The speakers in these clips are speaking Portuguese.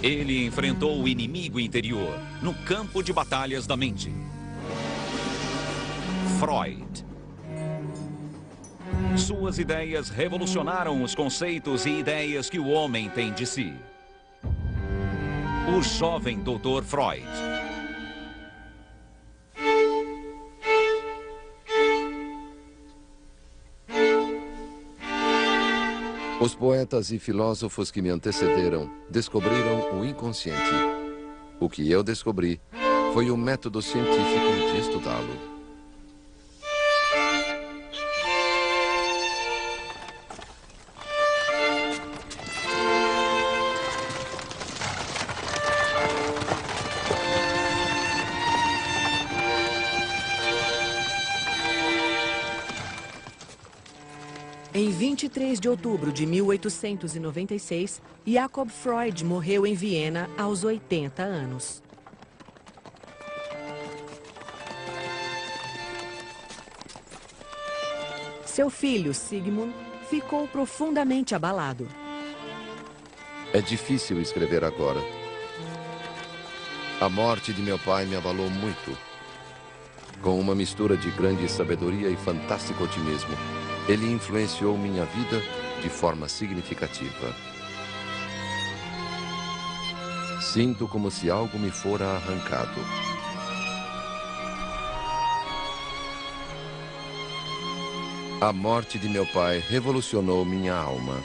Ele enfrentou o inimigo interior no campo de batalhas da mente. Freud. Suas ideias revolucionaram os conceitos e ideias que o homem tem de si. O jovem Dr. Freud. Os poetas e filósofos que me antecederam descobriram o inconsciente. O que eu descobri foi o método científico de estudá-lo. Em 23 de outubro de 1896, Jakob Freud morreu em Viena aos 80 anos. Seu filho, Sigmund, ficou profundamente abalado. É difícil escrever agora. A morte de meu pai me abalou muito. Com uma mistura de grande sabedoria e fantástico otimismo, ele influenciou minha vida de forma significativa. Sinto como se algo me fora arrancado. A morte de meu pai revolucionou minha alma.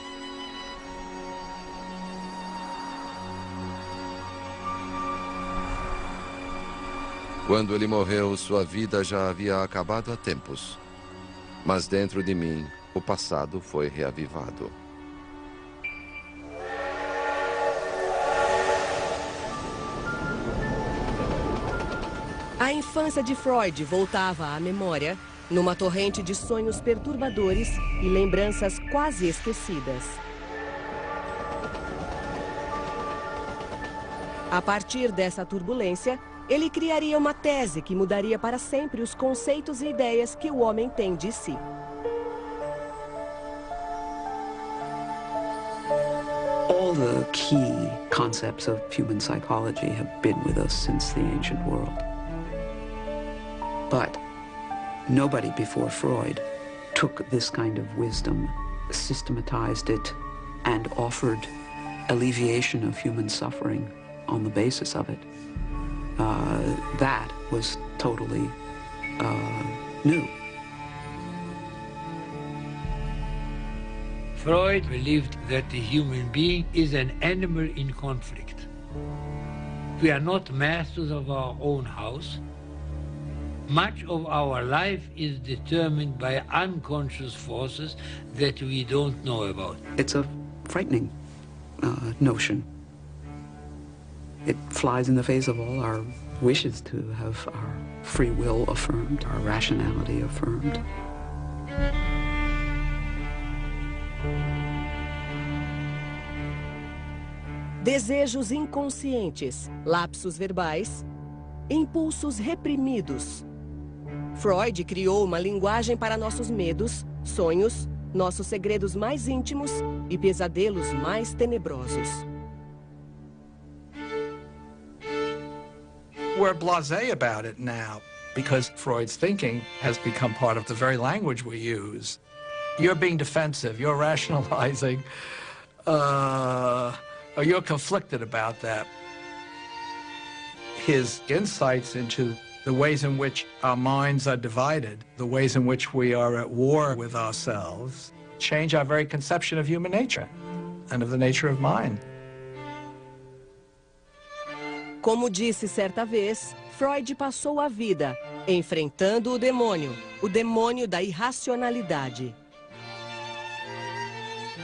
Quando ele morreu, sua vida já havia acabado há tempos. Mas dentro de mim, o passado foi reavivado. A infância de Freud voltava à memória numa torrente de sonhos perturbadores e lembranças quase esquecidas. A partir dessa turbulência, ele criaria uma tese que mudaria para sempre os conceitos e ideias que o homem tem de si. All the key concepts of human psychology have been with us since the ancient world. But nobody before Freud took this kind of wisdom, systematized it, and offered alleviation of human suffering on the basis of it. That was totally new. Freud believed that the human being is an animal in conflict. We are not masters of our own house. Much of our life is determined by unconscious forces that we don't know about. It's a frightening notion. It flies in the face of all our wishes to have our free will affirmed, our rationality affirmed. Desejos inconscientes, lapsos verbais, impulsos reprimidos. Freud criou uma linguagem para nossos medos, sonhos, nossos segredos mais íntimos e pesadelos mais tenebrosos. We're blasé about it now because Freud's thinking has become part of the very language we use. You're being defensive, you're rationalizing, or you're conflicted about that. His insights into the ways in which our minds are divided, the ways in which we are at war with ourselves, change our very conception of human nature and of the nature of mind. Como disse certa vez, Freud passou a vida enfrentando o demônio da irracionalidade.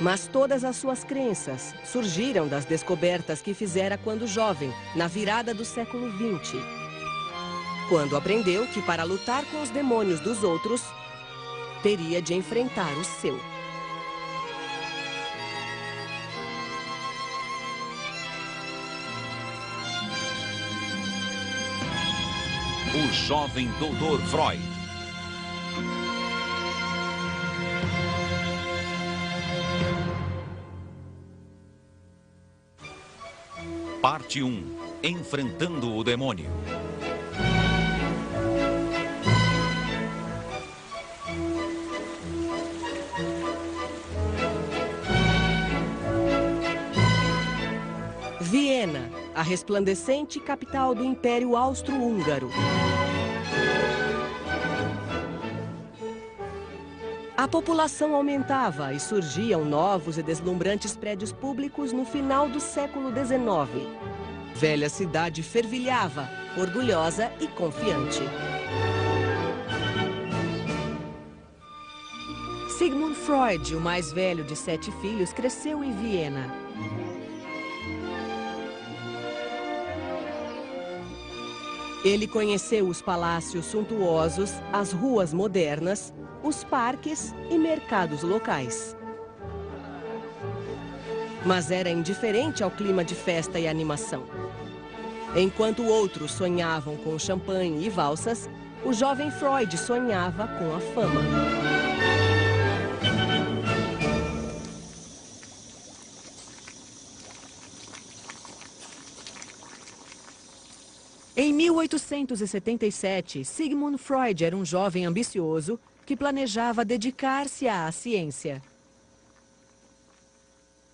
Mas todas as suas crenças surgiram das descobertas que fizera quando jovem, na virada do século XX. Quando aprendeu que para lutar com os demônios dos outros, teria de enfrentar o seu. O jovem Dr. Freud. Parte 1. Enfrentando o demônio. Viena, a resplandecente capital do Império Austro-Húngaro. A população aumentava e surgiam novos e deslumbrantes prédios públicos no final do século XIX. Velha cidade fervilhava, orgulhosa e confiante. Sigmund Freud, o mais velho de 7 filhos, cresceu em Viena. Ele conheceu os palácios suntuosos, as ruas modernas, os parques e mercados locais. Mas era indiferente ao clima de festa e animação. Enquanto outros sonhavam com champanhe e valsas, o jovem Freud sonhava com a fama. Em 1877, Sigmund Freud era um jovem ambicioso que planejava dedicar-se à ciência.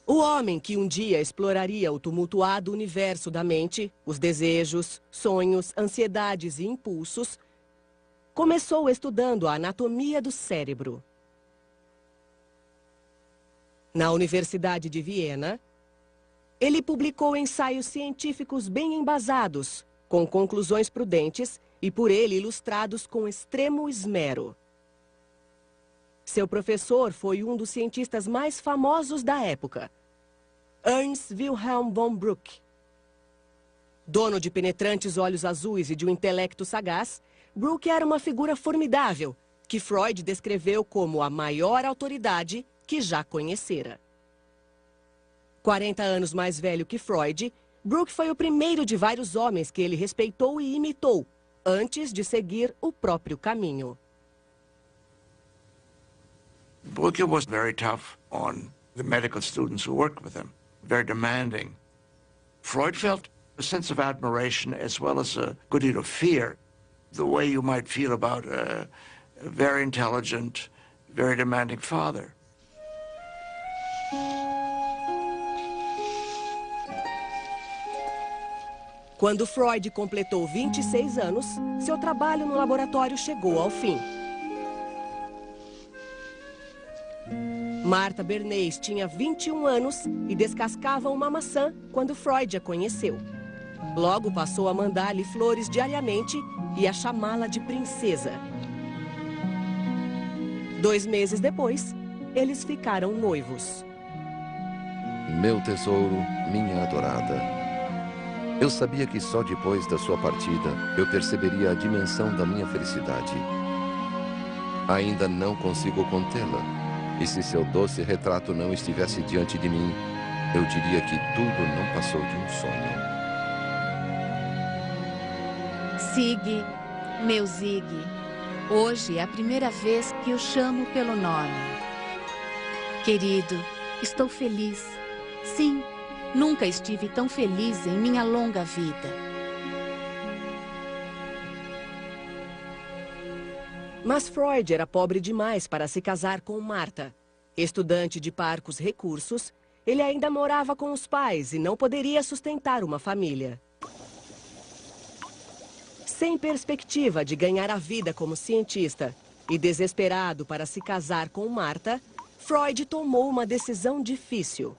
O homem que um dia exploraria o tumultuado universo da mente, os desejos, sonhos, ansiedades e impulsos, começou estudando a anatomia do cérebro. Na Universidade de Viena, ele publicou ensaios científicos bem embasados, com conclusões prudentes e por ele ilustrados com extremo esmero. Seu professor foi um dos cientistas mais famosos da época, Ernst Wilhelm von Bruck. Dono de penetrantes olhos azuis e de um intelecto sagaz, Bruck era uma figura formidável, que Freud descreveu como a maior autoridade que já conhecera. 40 anos mais velho que Freud, Bruck foi o primeiro de vários homens que ele respeitou e imitou, antes de seguir o próprio caminho. Bruck was very tough on the medical students who worked with him, very demanding. Freud felt a sense of admiration as well as a good deal of fear, the way you might feel about a very intelligent, very demanding father. Quando Freud completou 26 anos, seu trabalho no laboratório chegou ao fim. Martha Bernays tinha 21 anos e descascava uma maçã quando Freud a conheceu. Logo passou a mandar-lhe flores diariamente e a chamá-la de princesa. 2 meses depois, eles ficaram noivos. Meu tesouro, minha adorada. Eu sabia que só depois da sua partida eu perceberia a dimensão da minha felicidade. Ainda não consigo contê-la. E se seu doce retrato não estivesse diante de mim, eu diria que tudo não passou de um sonho. Sig, meu Zig, hoje é a primeira vez que o chamo pelo nome. Querido, estou feliz. Sim, nunca estive tão feliz em minha longa vida. Mas Freud era pobre demais para se casar com Martha. Estudante de parcos recursos, ele ainda morava com os pais e não poderia sustentar uma família. Sem perspectiva de ganhar a vida como cientista e desesperado para se casar com Martha, Freud tomou uma decisão difícil.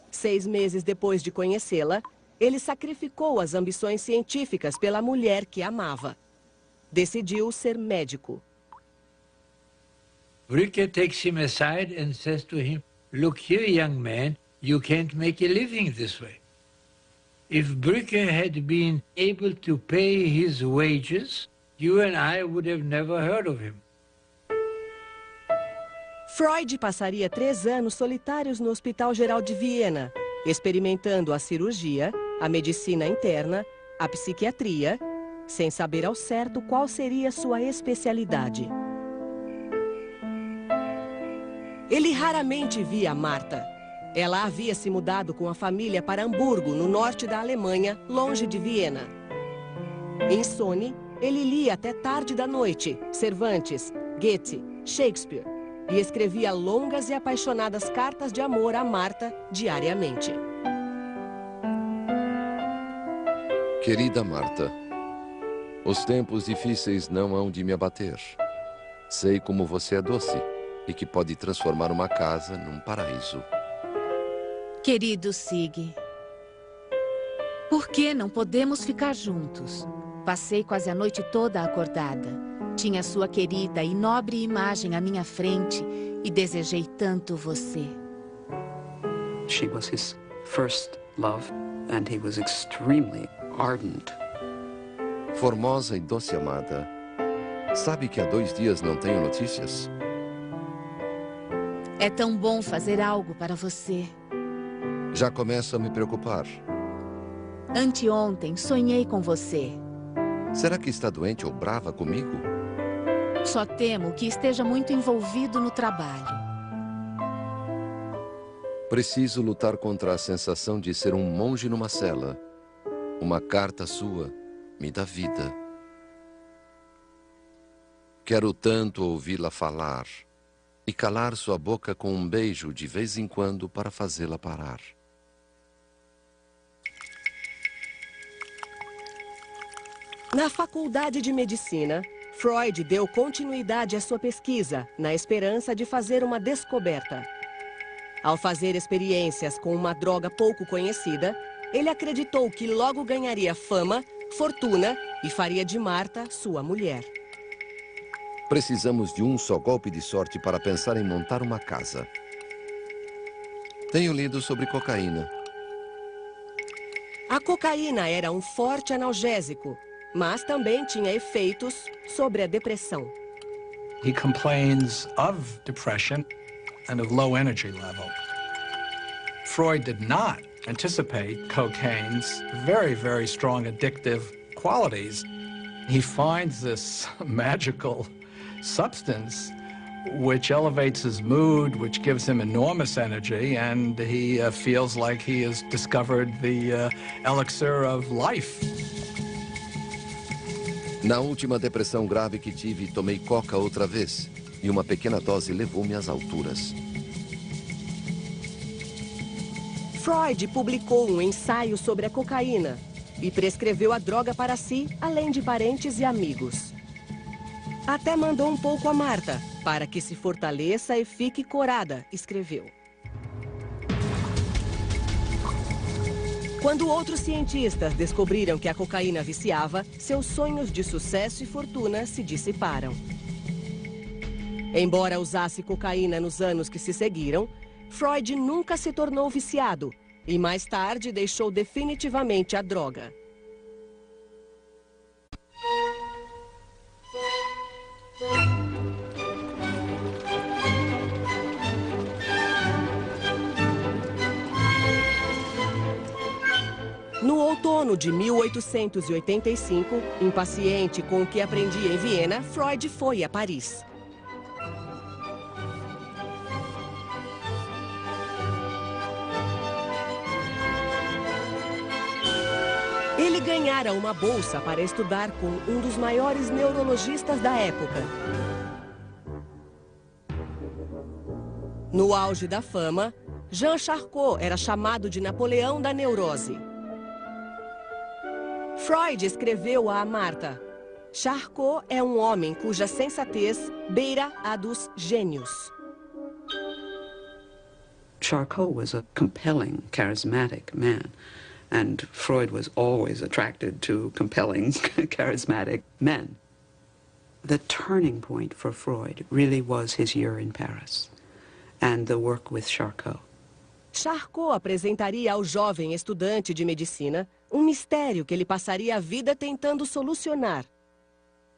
6 meses depois de conhecê-la, ele sacrificou as ambições científicas pela mulher que amava. Decidiu ser médico. Brucker takes him aside and says to him, "Look here, young man, you can't make a living this way." If Brucker had been able to pay his wages, you and I would have never heard of him. Freud passaria 3 anos solitários no Hospital Geral de Viena, experimentando a cirurgia, a medicina interna, a psiquiatria, sem saber ao certo qual seria sua especialidade. Ele raramente via Martha. Ela havia se mudado com a família para Hamburgo, no norte da Alemanha, longe de Viena. Insone, ele lia até tarde da noite Cervantes, Goethe, Shakespeare e escrevia longas e apaixonadas cartas de amor a Marta diariamente. Querida Marta, os tempos difíceis não hão de me abater. Sei como você é doce e que pode transformar uma casa num paraíso. Querido Sig, por que não podemos ficar juntos? Passei quase a noite toda acordada. Tinha sua querida e nobre imagem à minha frente e desejei tanto você. She was his first love, and he was extremely ardent. Formosa e doce amada, sabe que há 2 dias não tenho notícias? É tão bom fazer algo para você. Já começo a me preocupar. Anteontem sonhei com você. Será que está doente ou brava comigo? Só temo que esteja muito envolvido no trabalho. Preciso lutar contra a sensação de ser um monge numa cela. Uma carta sua me dá vida. Quero tanto ouvi-la falar e calar sua boca com um beijo de vez em quando para fazê-la parar. Na Faculdade de Medicina, Freud deu continuidade à sua pesquisa, na esperança de fazer uma descoberta. Ao fazer experiências com uma droga pouco conhecida, ele acreditou que logo ganharia fama, fortuna e faria de Marta sua mulher. Precisamos de um só golpe de sorte para pensar em montar uma casa. Tenho lido sobre cocaína. A cocaína era um forte analgésico, mas também tinha efeitos sobre a depressão. He complains of depression and of low energy level. Freud did not anticipate cocaine's very, very strong addictive qualities. He finds this magical substance which elevates his mood, which gives him enormous energy, and he feels like he has discovered the elixir of life. Na última depressão grave que tive, tomei coca outra vez, e uma pequena dose levou-me às alturas. Freud publicou um ensaio sobre a cocaína e prescreveu a droga para si, além de parentes e amigos. Até mandou um pouco a Marta, para que se fortaleça e fique corada, escreveu. Quando outros cientistas descobriram que a cocaína viciava, seus sonhos de sucesso e fortuna se dissiparam. Embora usasse cocaína nos anos que se seguiram, Freud nunca se tornou viciado e mais tarde deixou definitivamente a droga. No outono de 1885, impaciente com o que aprendia em Viena, Freud foi a Paris. Ele ganhara uma bolsa para estudar com um dos maiores neurologistas da época. No auge da fama, Jean Charcot era chamado de Napoleão da neurose. Freud escreveu a Marta: Charcot é um homem cuja sensatez beira a dos gênios. Charcot was a compelling, charismatic man, and Freud was always attracted to compelling, charismatic men. The turning point for Freud really was his year in Paris and the work with Charcot. Charcot apresentaria ao jovem estudante de medicina um mistério que ele passaria a vida tentando solucionar: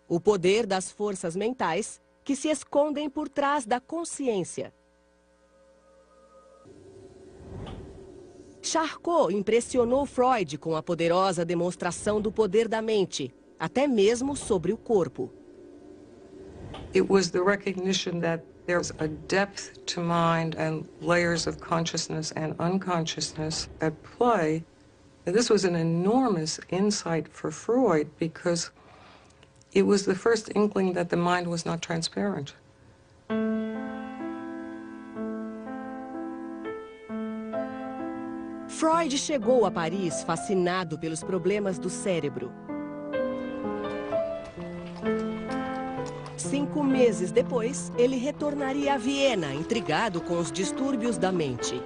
o poder das forças mentais que se escondem por trás da consciência. Charcot impressionou Freud com a poderosa demonstração do poder da mente, até mesmo sobre o corpo. It was the recognition that There's a depth to mind and layers of consciousness and unconsciousness at play. And this was an enormous insight for Freud because it was the first inkling that the mind was not transparent. Freud chegou a Paris fascinado pelos problemas do cérebro. 5 meses depois, ele retornaria a Viena, intrigado com os distúrbios da mente.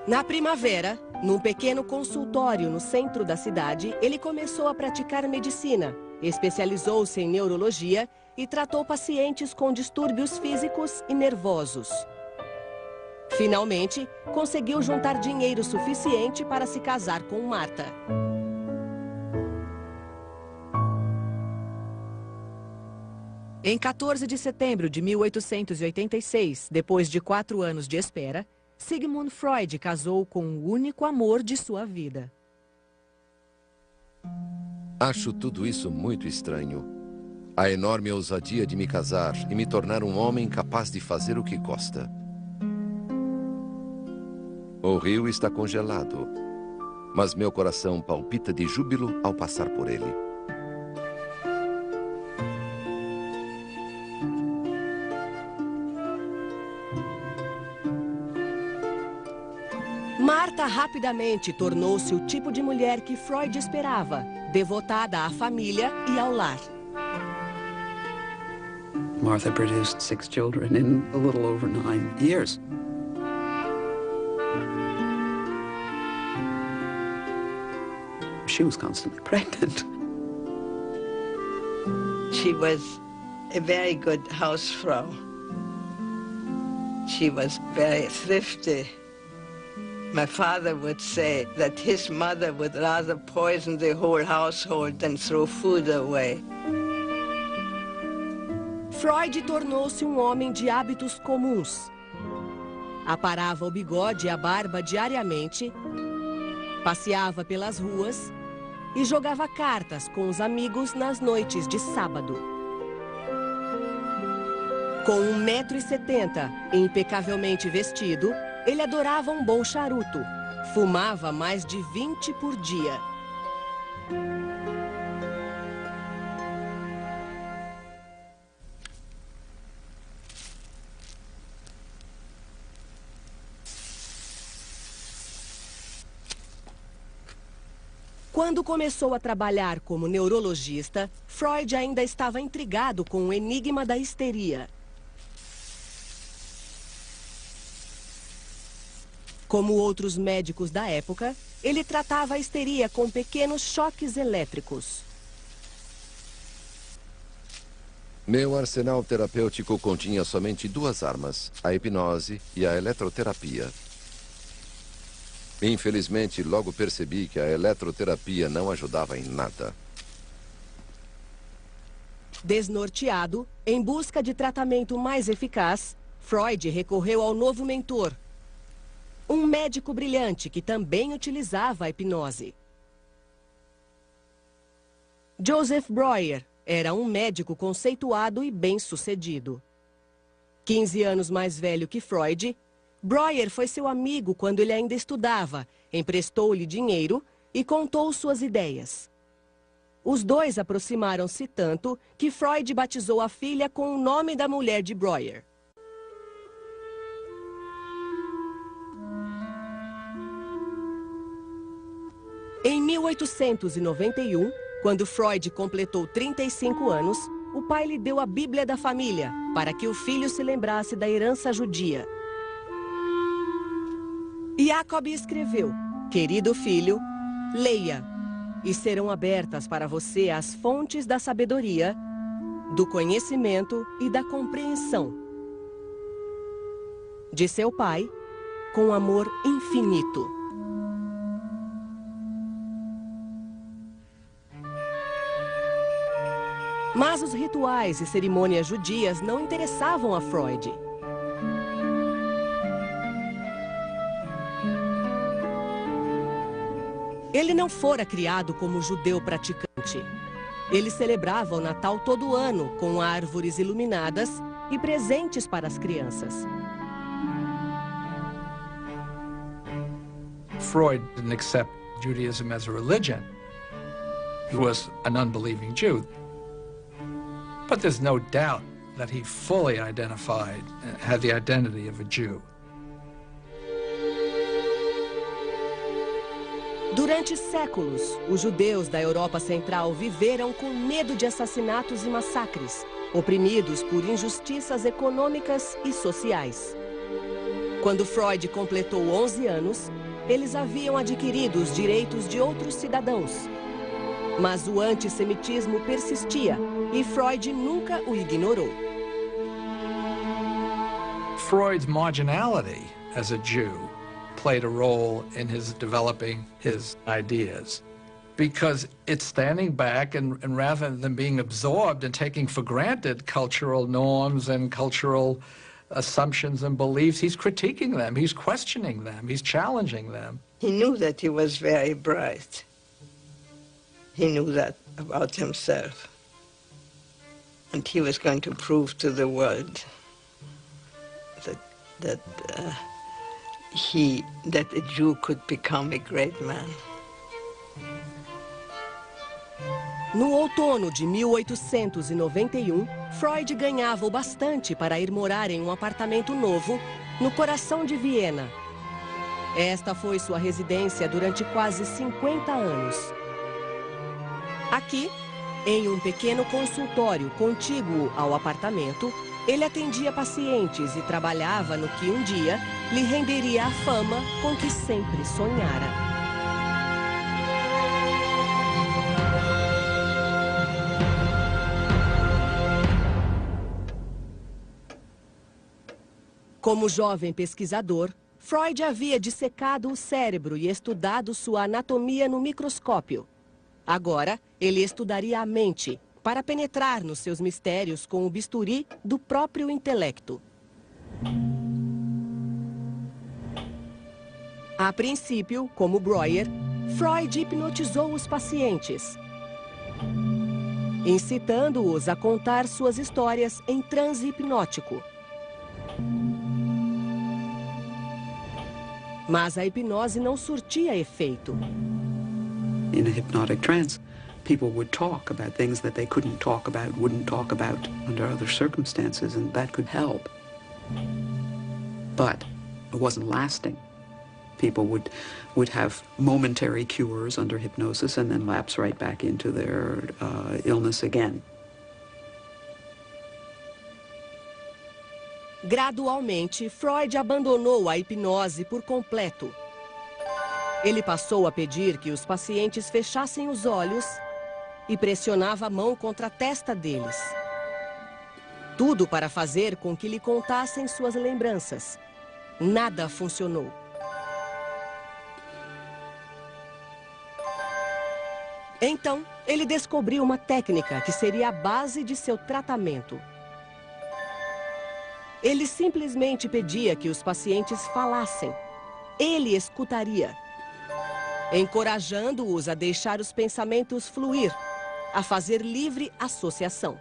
Na primavera, num pequeno consultório no centro da cidade, ele começou a praticar medicina, especializou-se em neurologia e tratou pacientes com distúrbios físicos e nervosos. Finalmente, conseguiu juntar dinheiro suficiente para se casar com Martha. Em 14 de setembro de 1886, depois de 4 anos de espera, Sigmund Freud casou com o único amor de sua vida. Acho tudo isso muito estranho. A enorme ousadia de me casar e me tornar um homem capaz de fazer o que gosta. O rio está congelado, mas meu coração palpita de júbilo ao passar por ele. Martha rapidamente tornou-se o tipo de mulher que Freud esperava, devotada à família e ao lar. Martha produced 6 children in a little over 9 years. She was constantly pregnant. She was a very good housefrau. She was very thrifty. My father would say that his mother would rather poison the whole household than throw food away. Freud tornou-se um homem de hábitos comuns. Aparava o bigode e a barba diariamente, passeava pelas ruas e jogava cartas com os amigos nas noites de sábado. Com 1,70 m e impecavelmente vestido, ele adorava um bom charuto. Fumava mais de 20 por dia. Quando começou a trabalhar como neurologista, Freud ainda estava intrigado com o enigma da histeria. Como outros médicos da época, ele tratava a histeria com pequenos choques elétricos. Meu arsenal terapêutico continha somente 2 armas, a hipnose e a eletroterapia. Infelizmente, logo percebi que a eletroterapia não ajudava em nada. Desnorteado, em busca de tratamento mais eficaz, Freud recorreu ao novo mentor, um médico brilhante que também utilizava a hipnose. Joseph Breuer era um médico conceituado e bem-sucedido. 15 anos mais velho que Freud, Breuer foi seu amigo quando ele ainda estudava, emprestou-lhe dinheiro e contou suas ideias. Os dois aproximaram-se tanto que Freud batizou a filha com o nome da mulher de Breuer. Em 1891, quando Freud completou 35 anos, o pai lhe deu a Bíblia da família para que o filho se lembrasse da herança judia. Jacob escreveu: "Querido filho, leia, e serão abertas para você as fontes da sabedoria, do conhecimento e da compreensão." De seu pai, com amor infinito. Mas os rituais e cerimônias judias não interessavam a Freud. Ele não fora criado como judeu praticante. Ele celebrava o Natal todo ano, com árvores iluminadas e presentes para as crianças. Freud didn't accept Judaism as a religion. He was an unbelieving Jew. But there's no doubt that he fully identified, had the identity of a Jew. Durante séculos, os judeus da Europa Central viveram com medo de assassinatos e massacres, oprimidos por injustiças econômicas e sociais. Quando Freud completou 11 anos, eles haviam adquirido os direitos de outros cidadãos. Mas o antissemitismo persistia e Freud nunca o ignorou. Freud's marginality as a Jew played a role in his developing his ideas, because it's standing back and rather than being absorbed and taking for granted cultural norms and cultural assumptions and beliefs, he's critiquing them, he's questioning them, he's challenging them. He knew that he was very bright. He knew that about himself. And he was going to prove to the world that a Jew could become a great man. No outono de 1891, Freud ganhava o bastante para ir morar em um apartamento novo no coração de Viena. Esta foi sua residência durante quase 50 anos. Aqui, em um pequeno consultório contíguo ao apartamento, ele atendia pacientes e trabalhava no que um dia lhe renderia a fama com que sempre sonhara. Como jovem pesquisador, Freud havia dissecado o cérebro e estudado sua anatomia no microscópio. Agora, ele estudaria a mente, para penetrar nos seus mistérios com o bisturi do próprio intelecto. A princípio, como Breuer, Freud hipnotizou os pacientes, incitando-os a contar suas histórias em transe hipnótico. Mas a hipnose não surtia efeito. In a hypnotic trance, people would talk about things that they couldn't talk about, wouldn't talk about under other circumstances, and that could help. But it wasn't lasting. People would have momentary cures under hypnosis and then lapse right back into their illness again. Gradualmente, Freud abandonou a hipnose por completo. Ele passou a pedir que os pacientes fechassem os olhos e pressionava a mão contra a testa deles. Tudo para fazer com que lhe contassem suas lembranças. Nada funcionou. Então, ele descobriu uma técnica que seria a base de seu tratamento. Ele simplesmente pedia que os pacientes falassem. Ele escutaria, encorajando-os a deixar os pensamentos fluir, a fazer livre associação.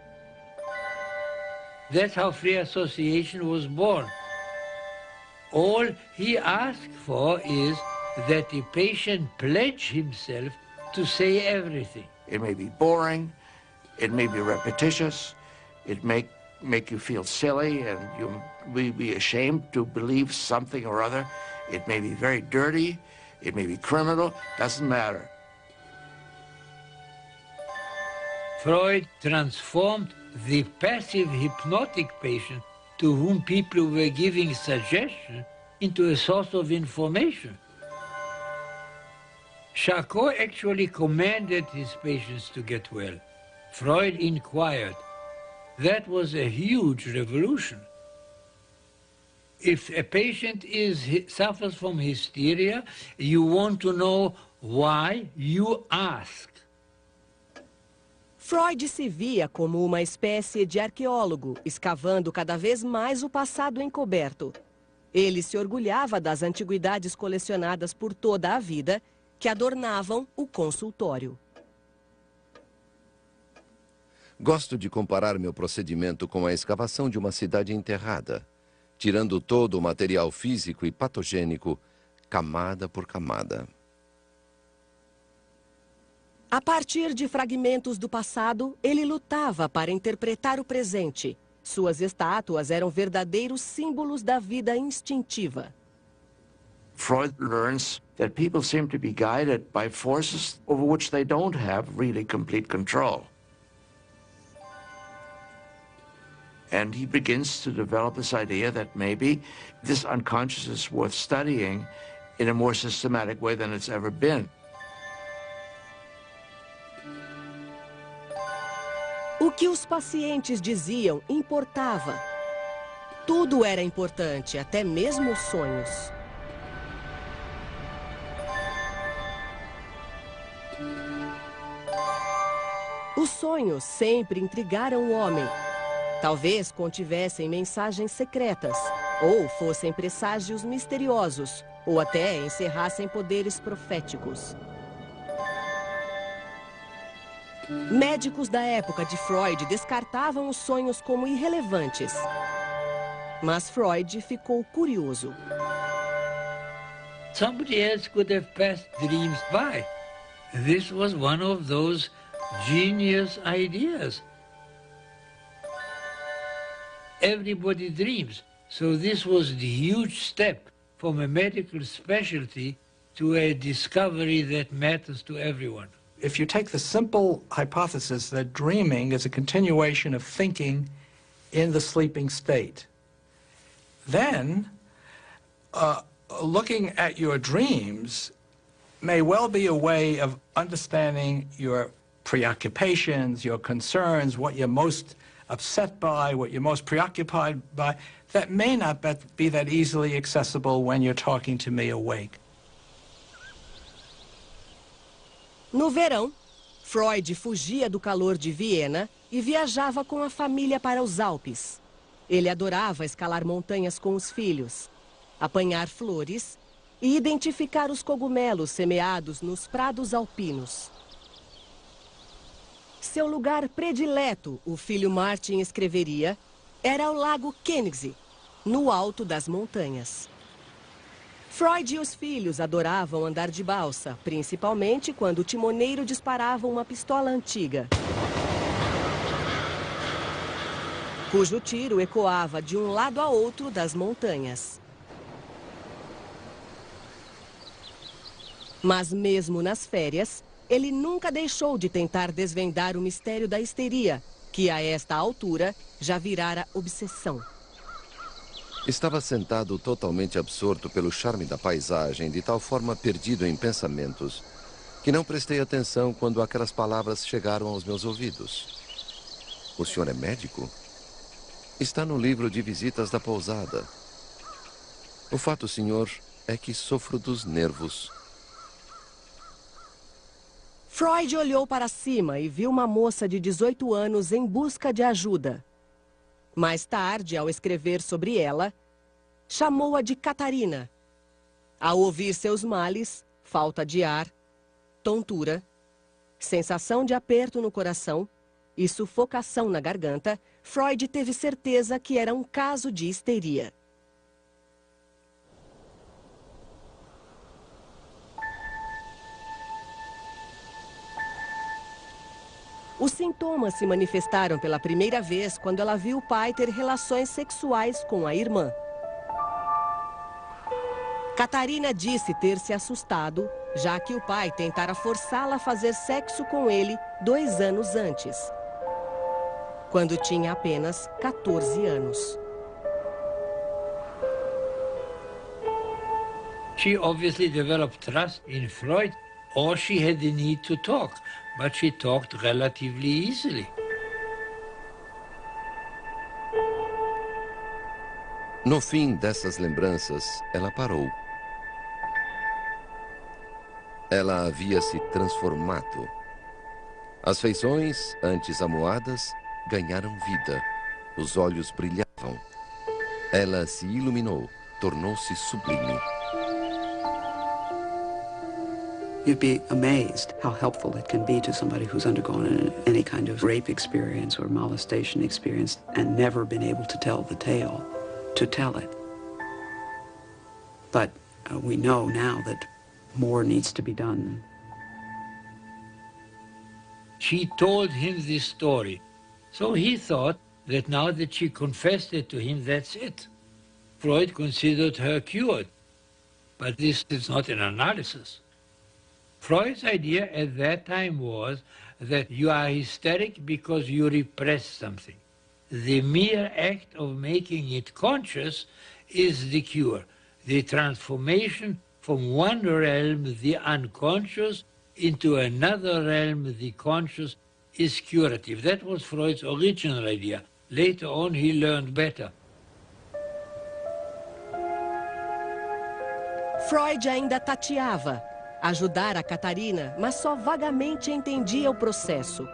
That's how free association was born. All he asked for is that the patient pledge himself to say everything. It may be boring, it may be repetitious, it may make you feel silly and you will be ashamed to believe something or other. It may be very dirty, it may be criminal, doesn't matter. Freud transformed the passive hypnotic patient to whom people were giving suggestion into a source of information. Charcot actually commanded his patients to get well. Freud inquired. That was a huge revolution. If a patient suffers from hysteria, you want to know why, you ask. Freud se via como uma espécie de arqueólogo, escavando cada vez mais o passado encoberto. Ele se orgulhava das antiguidades colecionadas por toda a vida, que adornavam o consultório. Gosto de comparar meu procedimento com a escavação de uma cidade enterrada, tirando todo o material físico e patogênico, camada por camada. A partir de fragmentos do passado, ele lutava para interpretar o presente. Suas estátuas eram verdadeiros símbolos da vida instintiva. Freud learns that people seem to be guided by forces over which they don't have really complete control. And he begins to develop this idea that maybe this unconscious is worth studying in a more systematic way than it's ever been. O que os pacientes diziam importava. Tudo era importante, até mesmo os sonhos. Os sonhos sempre intrigaram o homem. Talvez contivessem mensagens secretas, ou fossem presságios misteriosos, ou até encerrassem poderes proféticos. Médicos da época de Freud descartavam os sonhos como irrelevantes. Mas Freud ficou curioso. Somebody else could have passed dreams by. This was one of those genius ideas. Everybody dreams. So this was the huge step from a medical specialty to a discovery that matters to everyone. If you take the simple hypothesis that dreaming is a continuation of thinking in the sleeping state, then looking at your dreams may well be a way of understanding your preoccupations, your concerns, what you're most upset by, what you're most preoccupied by, that may not be that easily accessible when you're talking to me awake. No verão, Freud fugia do calor de Viena e viajava com a família para os Alpes. Ele adorava escalar montanhas com os filhos, apanhar flores e identificar os cogumelos semeados nos prados alpinos. Seu lugar predileto, o filho Martin escreveria, era o Lago Koenigsee, no alto das montanhas. Freud e os filhos adoravam andar de balsa, principalmente quando o timoneiro disparava uma pistola antiga, cujo tiro ecoava de um lado a outro das montanhas. Mas mesmo nas férias, ele nunca deixou de tentar desvendar o mistério da histeria, que a esta altura já virara obsessão. Estava sentado totalmente absorto pelo charme da paisagem, de tal forma perdido em pensamentos, que não prestei atenção quando aquelas palavras chegaram aos meus ouvidos. O senhor é médico? Está no livro de visitas da pousada. O fato, senhor, é que sofro dos nervos. Freud olhou para cima e viu uma moça de 18 anos em busca de ajuda. Mais tarde, ao escrever sobre ela, chamou-a de Catarina. Ao ouvir seus males, falta de ar, tontura, sensação de aperto no coração e sufocação na garganta, Freud teve certeza que era um caso de histeria. Os sintomas se manifestaram pela primeira vez quando ela viu o pai ter relações sexuais com a irmã. Catarina disse ter se assustado, já que o pai tentara forçá-la a fazer sexo com ele 2 anos antes, quando tinha apenas 14 anos. She obviously developed trust in Freud, or she had the need to talk, but she talked relatively easily. No fim dessas lembranças, ela parou. Ela havia se transformado. As feições, antes amuadas, ganharam vida. Os olhos brilhavam. Ela se iluminou, tornou-se sublime. You'd be amazed how helpful it can be to somebody who's undergone any kind of rape experience or molestation experience and never been able to tell the tale, to tell it. But we know now that more needs to be done. She told him this story. So he thought that now that she confessed it to him, that's it. Freud considered her cured. But this is not an analysis. Freud's idea at that time was that you are hysteric because you repress something. The mere act of making it conscious is the cure, the transformation from one realm, the unconscious, into another realm, the conscious, is curative. That was Freud's original idea. Later on, he learned better. Freud ainda tateava. Ajudar a Catarina, mas só vagamente entendia o processo.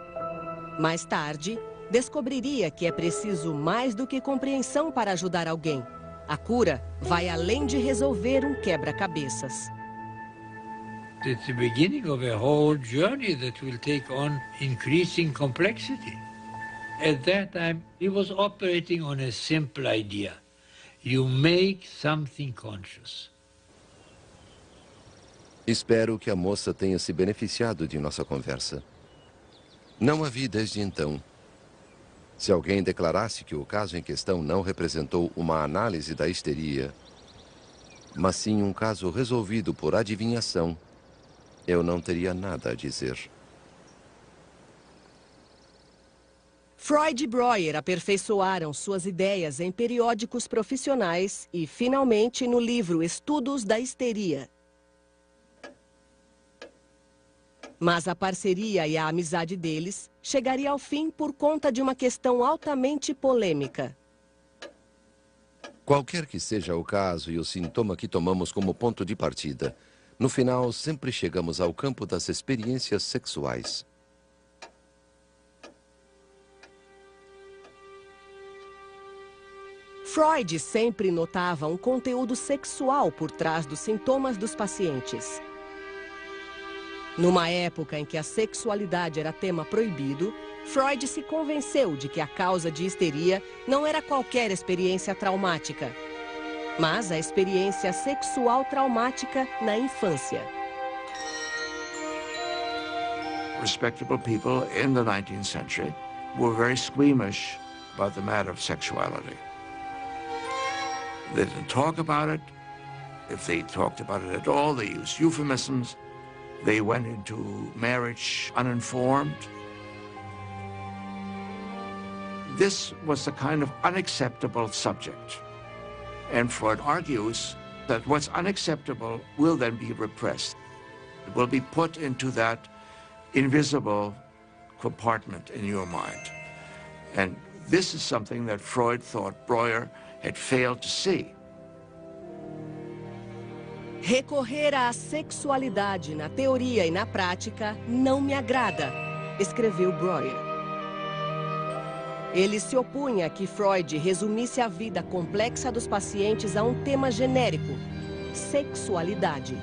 Mais tarde, descobriria que é preciso mais do que compreensão para ajudar alguém. A cura vai além de resolver um quebra-cabeças. It's the beginning of a whole journey that will take on increasing complexity. At that time, he was operating on a simple idea. You make something conscious. Espero que a moça tenha se beneficiado de nossa conversa. Não a vi desde então. Se alguém declarasse que o caso em questão não representou uma análise da histeria, mas sim um caso resolvido por adivinhação, eu não teria nada a dizer. Freud e Breuer aperfeiçoaram suas ideias em periódicos profissionais e, finalmente, no livro Estudos da Histeria. Mas a parceria e a amizade deles chegaria ao fim por conta de uma questão altamente polêmica. Qualquer que seja o caso e o sintoma que tomamos como ponto de partida, no final sempre chegamos ao campo das experiências sexuais. Freud sempre notava um conteúdo sexual por trás dos sintomas dos pacientes. Numa época em que a sexualidade era tema proibido, Freud se convenceu de que a causa de histeria não era qualquer experiência traumática, mas a experiência sexual traumática na infância. Respectable people in the 19th century were very squeamish about the matter of sexuality. They didn't talk about it. If they talked about it at all, they used euphemisms. They went into marriage uninformed. This was a kind of unacceptable subject. And Freud argues that what's unacceptable will then be repressed. It will be put into that invisible compartment in your mind. And this is something that Freud thought Breuer had failed to see. Recorrer à sexualidade na teoria e na prática não me agrada, escreveu Breuer. Ele se opunha a que Freud resumisse a vida complexa dos pacientes a um tema genérico: sexualidade.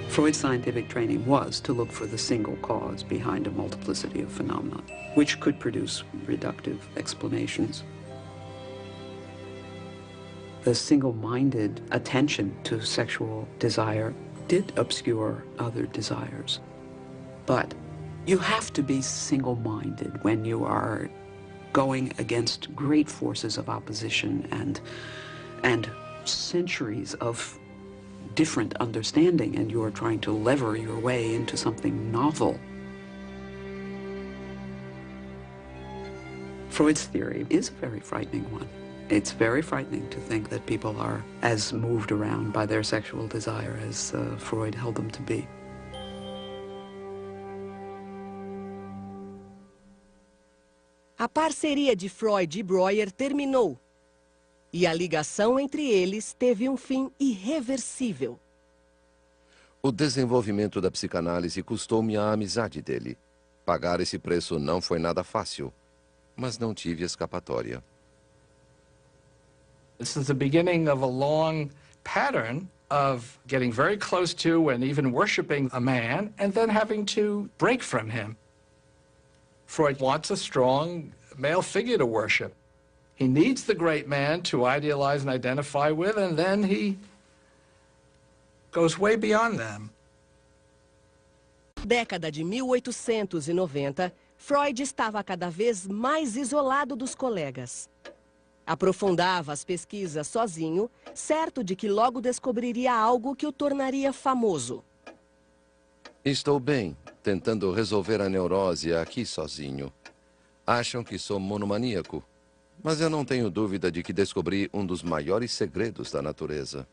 Freud's scientific training was to look for the single cause behind a multiplicity of phenomena, which could produce reductive explanations. The single-minded attention to sexual desire did obscure other desires. But you have to be single-minded when you are going against great forces of opposition and centuries of different understanding, and you are trying to lever your way into something novel. Freud's theory is a very frightening one. It's very frightening to think that people are as moved around by their sexual desire as Freud held them to be. A parceria de Freud e Breuer terminou. E a ligação entre eles teve um fim irreversível. O desenvolvimento da psicanálise custou-me a amizade dele. Pagar esse preço não foi nada fácil, mas não tive escapatória. This is the beginning of a long pattern of getting very close to and even worshiping a man and then having to break from him. Freud wants a strong male figure to worship. He needs the great man to idealize and identify with, and then he goes way beyond them. Década de 1890, Freud estava cada vez mais isolado dos colegas. Aprofundava as pesquisas sozinho, certo de que logo descobriria algo que o tornaria famoso. Estou bem, tentando resolver a neurose aqui sozinho. Acham que sou monomaníaco, mas eu não tenho dúvida de que descobri um dos maiores segredos da natureza.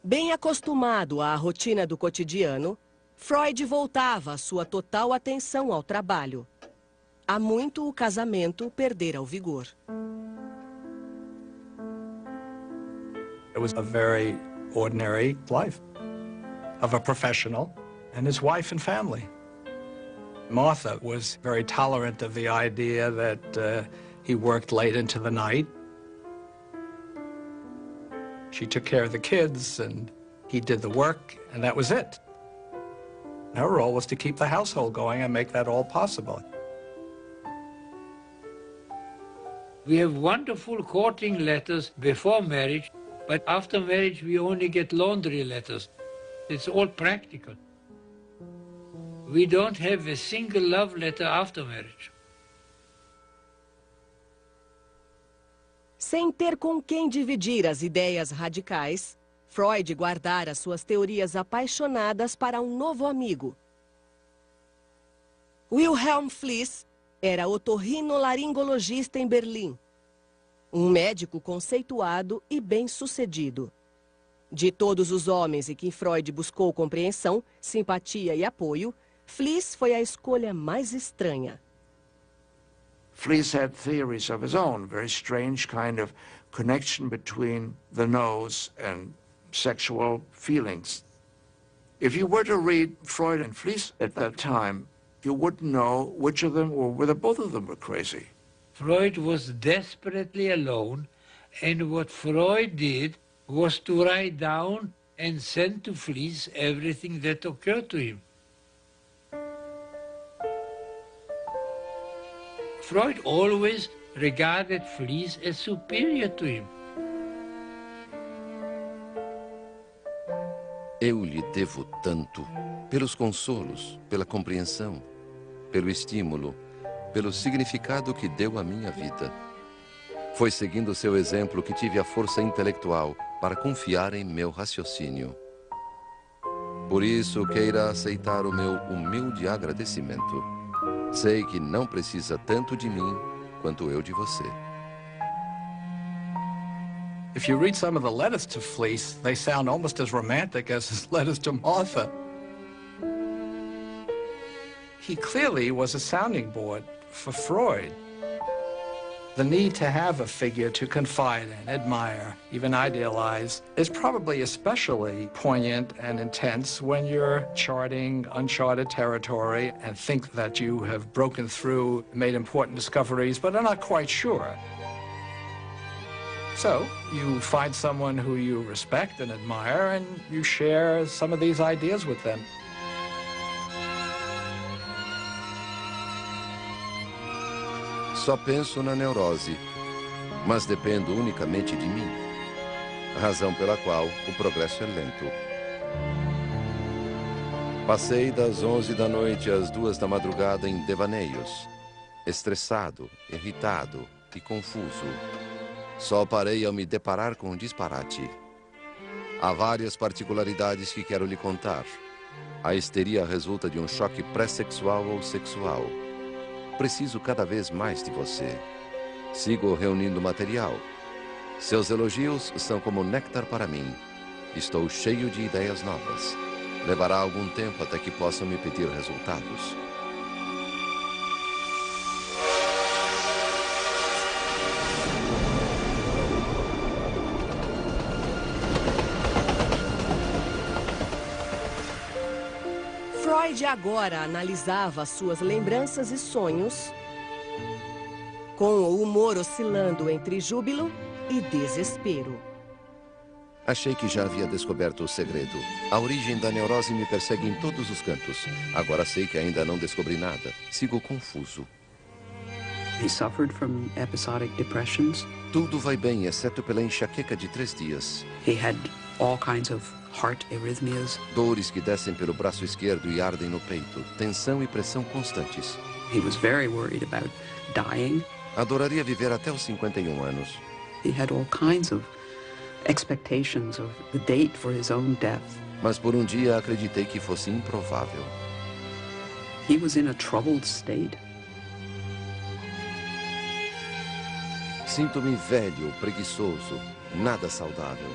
Bem acostumado à rotina do cotidiano, Freud voltava a sua total atenção ao trabalho. Há muito o casamento perdera o vigor. It was a very ordinary life of a professional and his wife and family. Martha was very tolerant of the idea that he worked late into the night. She took care of the kids, and he did the work, and that was it. Her role was to keep the household going and make that all possible. We have wonderful courting letters before marriage, but after marriage we only get laundry letters. It's all practical. We don't have a single love letter after marriage. Sem ter com quem dividir as ideias radicais, Freud guardara suas teorias apaixonadas para um novo amigo. Wilhelm Fliess era otorrinolaringologista em Berlim. Um médico conceituado e bem-sucedido. De todos os homens em quem Freud buscou compreensão, simpatia e apoio, Fliess foi a escolha mais estranha. Fliess had theories of his own, very strange kind of connection between the nose and sexual feelings. If you were to read Freud and Fliess at that time, you wouldn't know which of them or whether both of them were crazy. Freud was desperately alone, and what Freud did was to write down and send to Fliess everything that occurred to him. Freud always regarded Fliess as superior to him. Eu lhe devo tanto, pelos consolos, pela compreensão, pelo estímulo, pelo significado que deu à minha vida. Foi seguindo seu exemplo que tive a força intelectual para confiar em meu raciocínio. Por isso, queira aceitar o meu humilde agradecimento. Sei que não precisa tanto de mim quanto eu de você. If you read some of the letters to Fliess, they sound almost as romantic as his letters to Martha. He clearly was a sounding board for Freud. The need to have a figure to confide in, admire, even idealize is probably especially poignant and intense when you're charting uncharted territory and think that you have broken through, made important discoveries, but are not quite sure. So you find someone who you respect and admire, and you share some of these ideas with them. Só penso na neurose, mas dependo unicamente de mim. Razão pela qual o progresso é lento. Passei das 11 da noite às 2 da madrugada em devaneios, estressado, irritado e confuso. Só parei ao me deparar com um disparate. Há várias particularidades que quero lhe contar. A histeria resulta de um choque pré-sexual ou sexual. Preciso cada vez mais de você. Sigo reunindo material. Seus elogios são como néctar para mim. Estou cheio de ideias novas. Levará algum tempo até que possam me pedir resultados. Freud agora analisava suas lembranças e sonhos com o humor oscilando entre júbilo e desespero. Achei que já havia descoberto o segredo. A origem da neurose me persegue em todos os cantos. Agora sei que ainda não descobri nada. Sigo confuso. He suffered from episodic depressions. Tudo vai bem, exceto pela enxaqueca de 3 dias. He had all kinds of heart arrhythmias. Dores que descem pelo braço esquerdo e ardem no peito. Tensão e pressão constantes. He was very worried about dying. Adoraria viver até os 51 anos. He had all kinds of expectations of the date for his own death. Mas por um dia acreditei que fosse improvável. He was in a troubled state. Sinto-me velho, preguiçoso, nada saudável.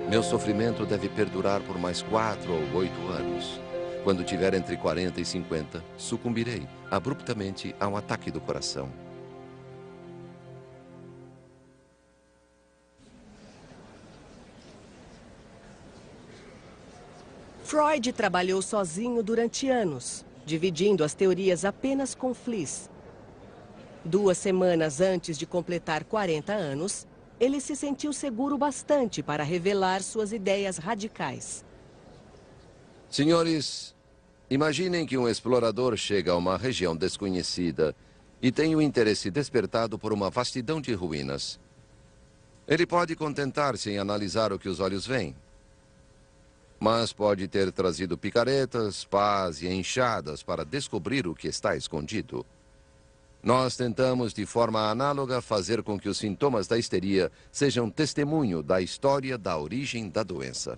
Meu sofrimento deve perdurar por mais 4 ou 8 anos. Quando tiver entre 40 e 50, sucumbirei abruptamente a um ataque do coração. Freud trabalhou sozinho durante anos, dividindo as teorias apenas com Fliess. 2 semanas antes de completar 40 anos, ele se sentiu seguro bastante para revelar suas ideias radicais. Senhores, imaginem que um explorador chega a uma região desconhecida e tem o interesse despertado por uma vastidão de ruínas. Ele pode contentar-se em analisar o que os olhos veem, mas pode ter trazido picaretas, pás e enxadas para descobrir o que está escondido. Nós tentamos, de forma análoga, fazer com que os sintomas da histeria sejam testemunho da história da origem da doença.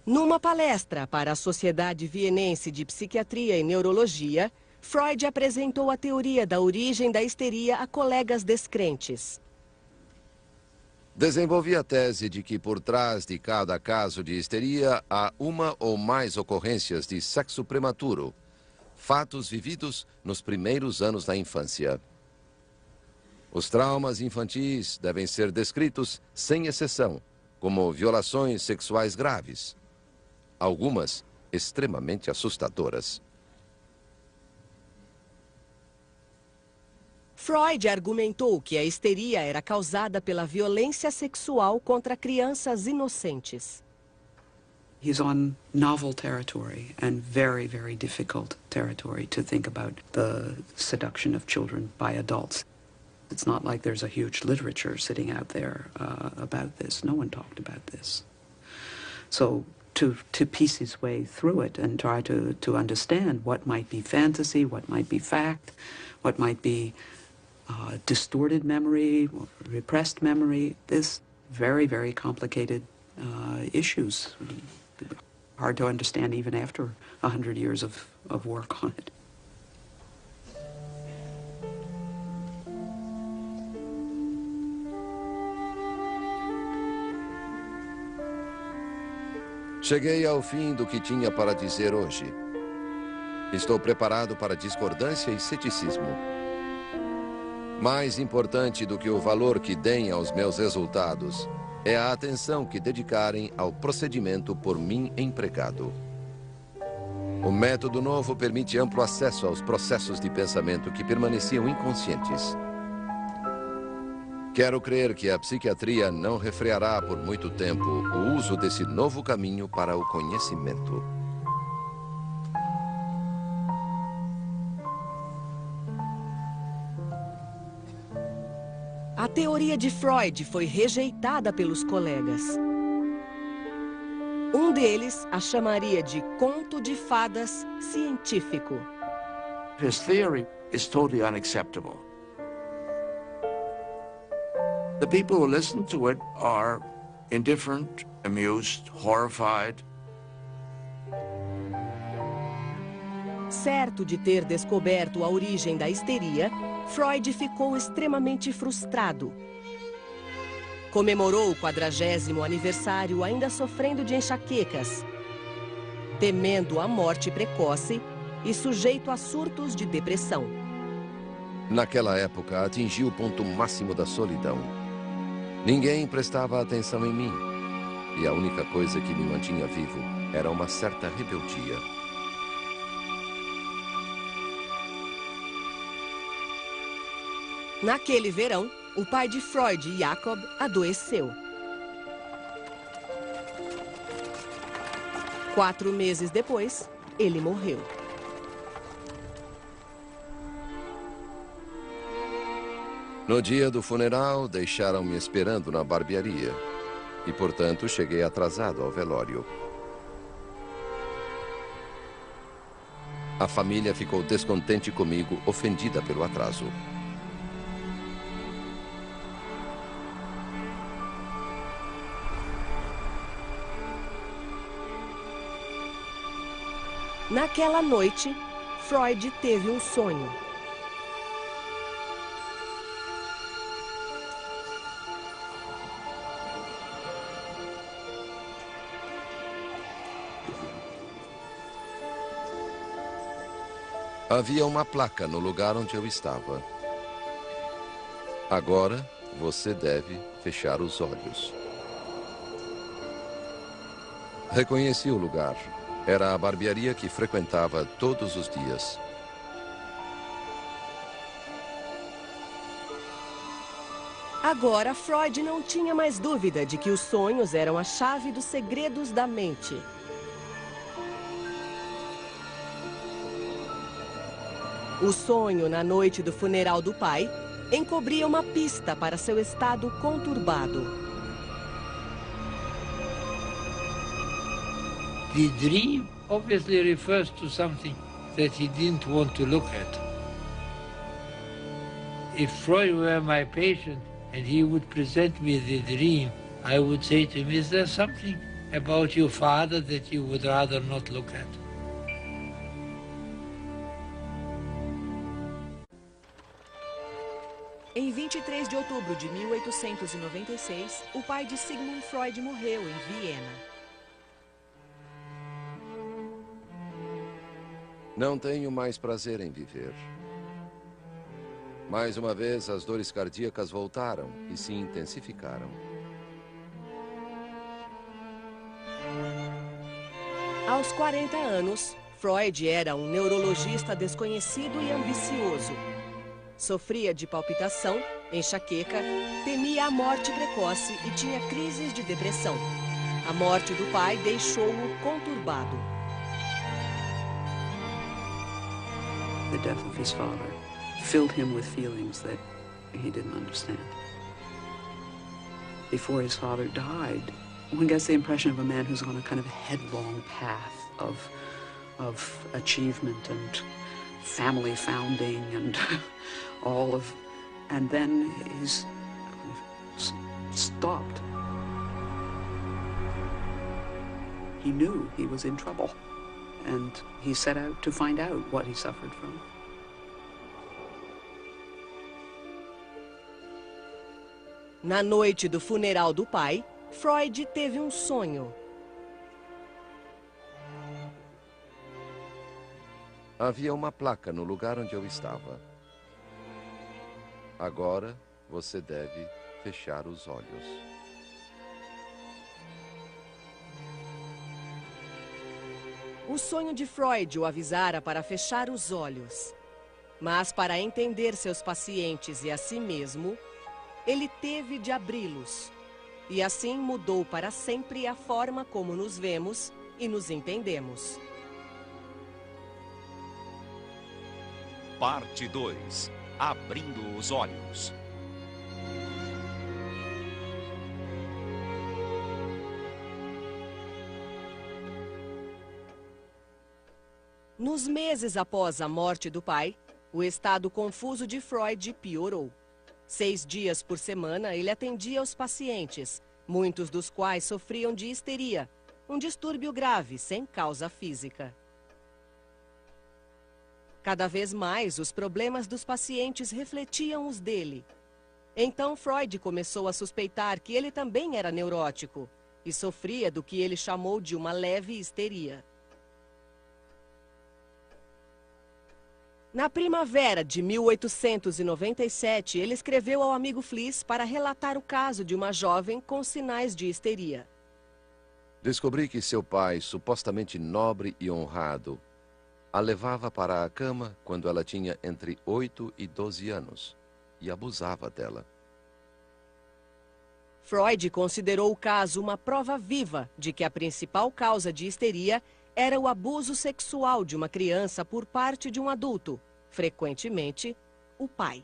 Numa palestra para a Sociedade Vienense de Psiquiatria e Neurologia, Freud apresentou a teoria da origem da histeria a colegas descrentes. Desenvolvi a tese de que por trás de cada caso de histeria há uma ou mais ocorrências de sexo prematuro, fatos vividos nos primeiros anos da infância. Os traumas infantis devem ser descritos sem exceção, como violações sexuais graves, algumas extremamente assustadoras. Freud argumentou que a histeria era causada pela violência sexual contra crianças inocentes. He's on novel territory and very, very difficult territory to think about the seduction of children by adults. It's not like there's a huge literature sitting out there about this. No one talked about this. So to piece his way through it and try to understand what might be fantasy, what might be fact, what might be distorted memory, repressed memory, this very, very complicated issues. Hard to understand even after 100 years of work on it. Cheguei ao fim do que tinha para dizer hoje. Estou preparado para discordância e ceticismo. Mais importante do que o valor que deem aos meus resultados é a atenção que dedicarem ao procedimento por mim empregado. O método novo permite amplo acesso aos processos de pensamento que permaneciam inconscientes. Quero crer que a psiquiatria não refreará por muito tempo o uso desse novo caminho para o conhecimento. A teoria de Freud foi rejeitada pelos colegas. Um deles a chamaria de conto de fadas científico. His theory is totally unacceptable. The people who listen to it are indifferent, amused, horrified. Certo de ter descoberto a origem da histeria, Freud ficou extremamente frustrado. Comemorou o 40º aniversário ainda sofrendo de enxaquecas, temendo a morte precoce e sujeito a surtos de depressão. Naquela época, atingi o ponto máximo da solidão. Ninguém prestava atenção em mim. E a única coisa que me mantinha vivo era uma certa rebeldia. Naquele verão, o pai de Freud, Jacob, adoeceu. 4 meses depois, ele morreu. No dia do funeral, deixaram-me esperando na barbearia. E, portanto, cheguei atrasado ao velório. A família ficou descontente comigo, ofendida pelo atraso. Naquela noite, Freud teve um sonho. Havia uma placa no lugar onde eu estava. Agora, você deve fechar os olhos. Reconheci o lugar. Era a barbearia que frequentava todos os dias. Agora, Freud não tinha mais dúvida de que os sonhos eram a chave dos segredos da mente. O sonho na noite do funeral do pai encobria uma pista para seu estado conturbado. The dream obviously refers to something that he didn't want to look at. If Freud were my patient and he would present me the dream, I would say to him, is there something about your father that you would rather not look at? Em 23 de outubro de 1896, o pai de Sigmund Freud morreu em Viena. Não tenho mais prazer em viver. Mais uma vez, as dores cardíacas voltaram e se intensificaram. Aos 40 anos, Freud era um neurologista desconhecido e ambicioso. Sofria de palpitação, enxaqueca, temia a morte precoce e tinha crises de depressão. A morte do pai deixou-o conturbado. The death of his father filled him with feelings that he didn't understand. Before his father died, one gets the impression of a man who's on a kind of headlong path of achievement and family founding and all of, and then he's stopped. He knew he was in trouble, and he set out to find out what he suffered from. Na noite do funeral do pai, Freud teve um sonho. Havia uma placa no lugar onde eu estava. Agora, você deve fechar os olhos. O sonho de Freud o avisara para fechar os olhos. Mas para entender seus pacientes e a si mesmo, ele teve de abri-los. E assim mudou para sempre a forma como nos vemos e nos entendemos. Parte 2. Abrindo os olhos. Nos meses após a morte do pai, o estado confuso de Freud piorou. 6 dias por semana, ele atendia os pacientes, muitos dos quais sofriam de histeria, um distúrbio grave, sem causa física. Cada vez mais, os problemas dos pacientes refletiam os dele. Então, Freud começou a suspeitar que ele também era neurótico e sofria do que ele chamou de uma leve histeria. Na primavera de 1897, ele escreveu ao amigo Fliess para relatar o caso de uma jovem com sinais de histeria. Descobri que seu pai, supostamente nobre e honrado, a levava para a cama quando ela tinha entre 8 e 12 anos. e abusava dela. Freud considerou o caso uma prova viva de que a principal causa de histeria era o abuso sexual de uma criança por parte de um adulto, frequentemente o pai.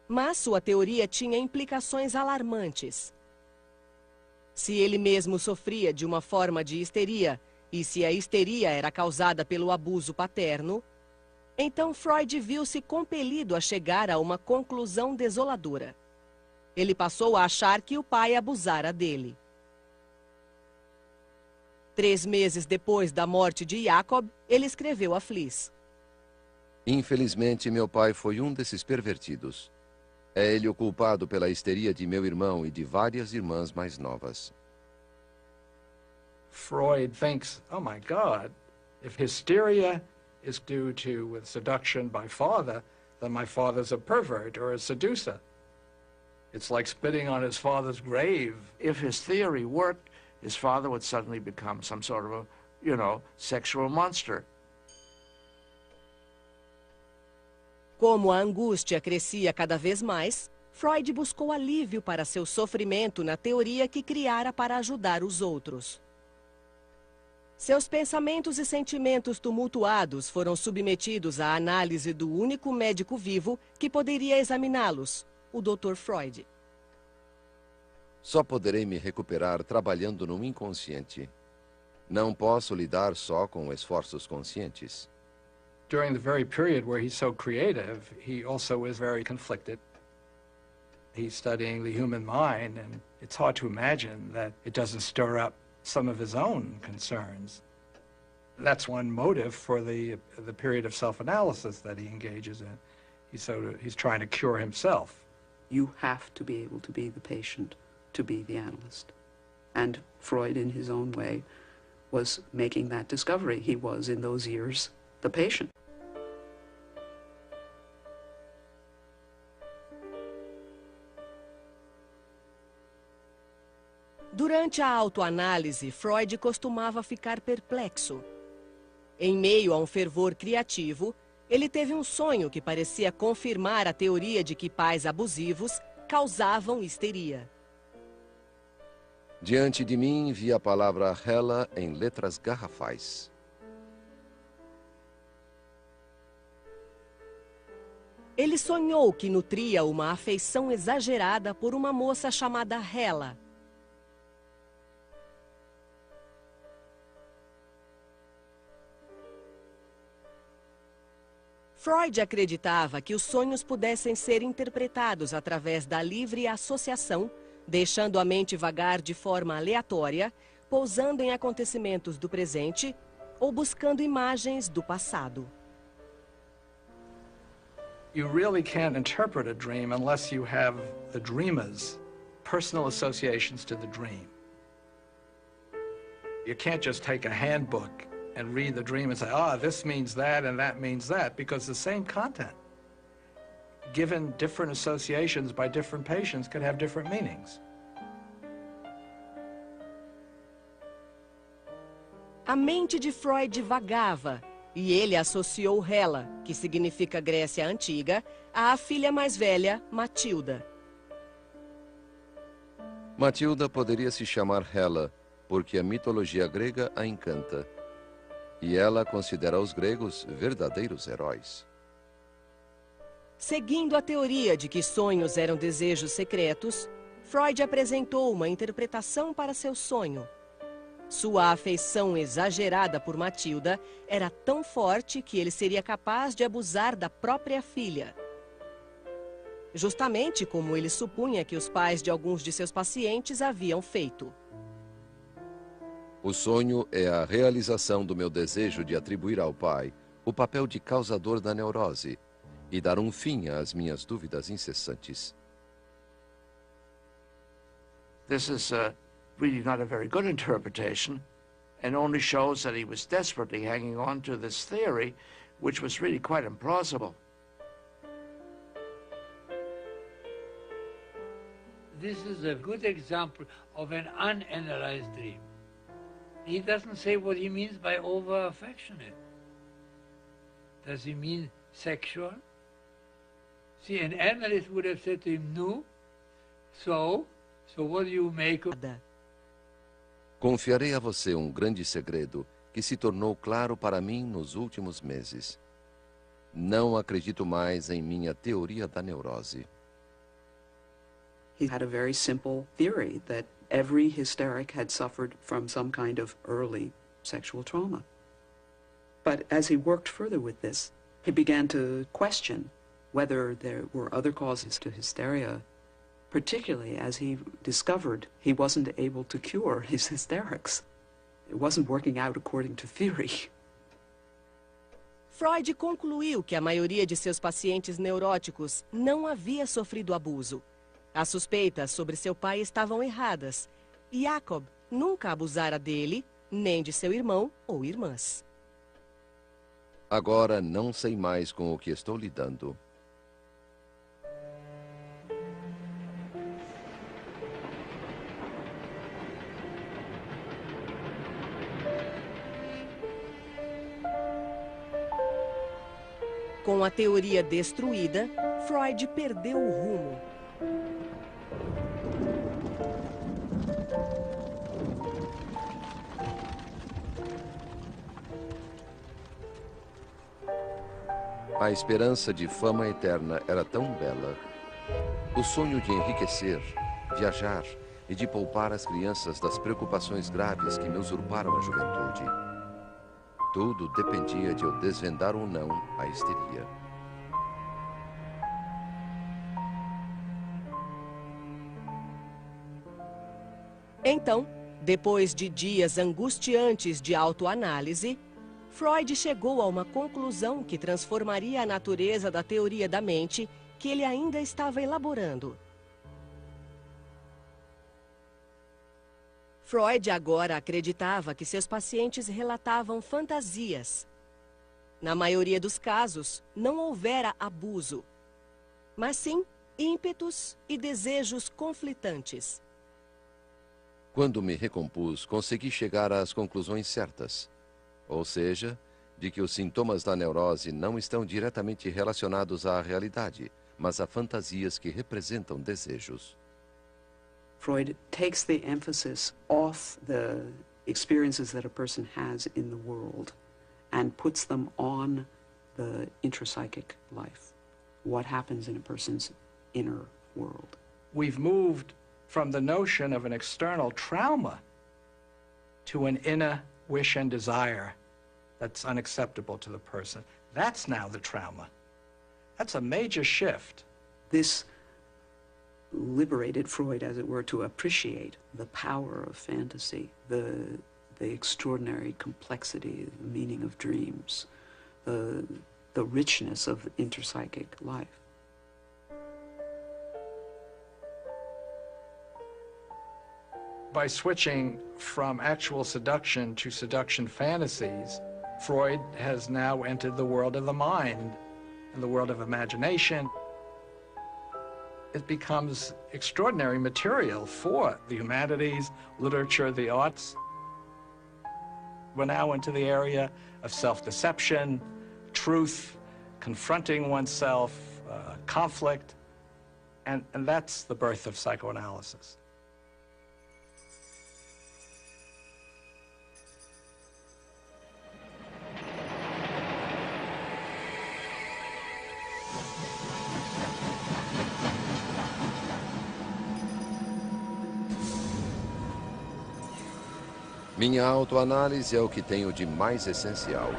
Mas sua teoria tinha implicações alarmantes. Se ele mesmo sofria de uma forma de histeria, e se a histeria era causada pelo abuso paterno, então Freud viu-se compelido a chegar a uma conclusão desoladora. Ele passou a achar que o pai abusara dele. 3 meses depois da morte de Jacob, ele escreveu a Fliss: Infelizmente, meu pai foi um desses pervertidos. É ele o culpado pela histeria de meu irmão e de várias irmãs mais novas. Freud thinks, oh my God, if hysteria is due to seduction by father, then my father's a pervert or a seducer. It's like spitting on his father's grave. If his theory worked, his father would suddenly become some sort of a, sexual monster. Como a angústia crescia cada vez mais, Freud buscou alívio para seu sofrimento na teoria que criara para ajudar os outros. Seus pensamentos e sentimentos tumultuados foram submetidos à análise do único médico vivo que poderia examiná-los, o Dr. Freud. Só poderei me recuperar trabalhando no inconsciente. Não posso lidar só com esforços conscientes. During the very period where he's so creative, he also is very conflicted. He's studying the human mind, and it's hard to imagine that it doesn't stir up some of his own concerns. That's one motive for the period of self-analysis that he engages in. He's trying to cure himself. You have to be able to be the patient, to be the analyst. And Freud, in his own way, was making that discovery. He was, in those years, the patient. Durante a autoanálise, Freud costumava ficar perplexo. Em meio a um fervor criativo, ele teve um sonho que parecia confirmar a teoria de que pais abusivos causavam histeria. Diante de mim vi a palavra Hela em letras garrafais. Ele sonhou que nutria uma afeição exagerada por uma moça chamada Hela. Freud acreditava que os sonhos pudessem ser interpretados através da livre associação, deixando a mente vagar de forma aleatória, pousando em acontecimentos do presente ou buscando imagens do passado. You really can't interpret a dream unless you have the dreamer's personal associations to the dream. You can't just take a handbook and read the dream and say, this means that and that means that, because the same content, given different associations by different patients, could have different meanings. A mente de Freud vagava, e ele associou Hela, que significa Grécia Antiga, à filha mais velha, Matilda. Matilda poderia se chamar Hela, porque a mitologia grega a encanta. E ela considera os gregos verdadeiros heróis. Seguindo a teoria de que sonhos eram desejos secretos, Freud apresentou uma interpretação para seu sonho. Sua afeição exagerada por Matilda era tão forte que ele seria capaz de abusar da própria filha. Justamente como ele supunha que os pais de alguns de seus pacientes haviam feito. O sonho é a realização do meu desejo de atribuir ao pai o papel de causador da neurose e dar um fim às minhas dúvidas incessantes. This is really not a very good interpretation, and only shows that he was desperately hanging on to this theory, which was really quite implausible. This is a good example of an unanalyzed dream. He doesn't say what he means by over-affectionate. Does he mean sexual? See, an analyst would have said to him, no, so what do you make of... Confiarei a você um grande segredo que se tornou claro para mim nos últimos meses. Não acredito mais em minha teoria da neurose. He had a very simple theory that every hysteric had suffered from some kind of early sexual trauma. But as he worked further with this, he began to question whether there were other causes to hysteria, particularly as he discovered he wasn't able to cure his hysterics. It wasn't working out according to theory. Freud concluiu que a maioria de seus pacientes neuróticos não havia sofrido abuso. As suspeitas sobre seu pai estavam erradas. E Jacob nunca abusara dele, nem de seu irmão ou irmãs. Agora não sei mais com o que estou lidando. Com a teoria destruída, Freud perdeu o rumo. A esperança de fama eterna era tão bela. O sonho de enriquecer, viajar e de poupar as crianças das preocupações graves que me usurparam a juventude. Tudo dependia de eu desvendar ou não a histeria. Então, depois de dias angustiantes de autoanálise, Freud chegou a uma conclusão que transformaria a natureza da teoria da mente que ele ainda estava elaborando. Freud agora acreditava que seus pacientes relatavam fantasias. Na maioria dos casos, não houvera abuso, mas sim ímpetos e desejos conflitantes. Quando me recompus, consegui chegar às conclusões certas. Ou seja, de que os sintomas da neurose não estão diretamente relacionados à realidade, mas a fantasias que representam desejos. Freud takes the emphasis off the experiences that a person has in the world and puts them on the intrapsychic life, what happens in a person's inner world. We've moved from the notion of an external trauma to an inner wish and desire that's unacceptable to the person. That's now the trauma. That's a major shift. This liberated Freud, as it were, to appreciate the power of fantasy, the extraordinary complexity, the meaning of dreams, the richness of interpsychic life. By switching from actual seduction to seduction fantasies, Freud has now entered the world of the mind and the world of imagination. It becomes extraordinary material for the humanities, literature, the arts. We're now into the area of self-deception, truth, confronting oneself, conflict, and that's the birth of psychoanalysis. Minha autoanálise é o que tenho de mais essencial.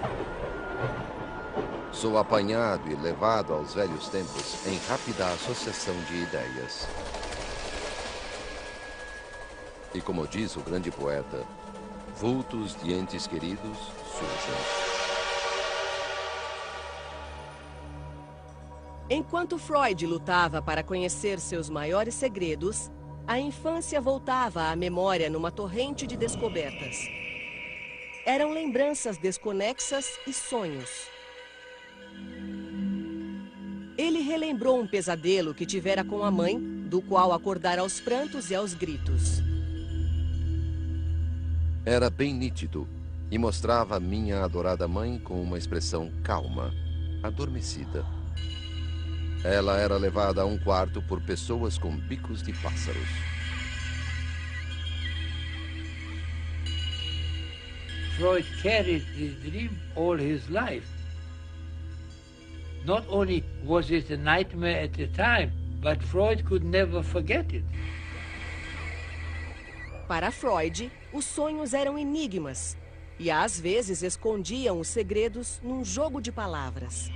Sou apanhado e levado aos velhos tempos em rápida associação de ideias. E como diz o grande poeta, vultos de entes queridos surgem. Enquanto Freud lutava para conhecer seus maiores segredos, a infância voltava à memória numa torrente de descobertas. Eram lembranças desconexas e sonhos. Ele relembrou um pesadelo que tivera com a mãe, do qual acordara aos prantos e aos gritos. Era bem nítido e mostrava minha adorada mãe com uma expressão calma, adormecida. Ela era levada a um quarto por pessoas com bicos de pássaros. Freud carried this dream all his life. Not only was it a nightmare at the time, but Freud could never forget it. Para Freud, os sonhos eram enigmas e às vezes escondiam os segredos num jogo de palavras.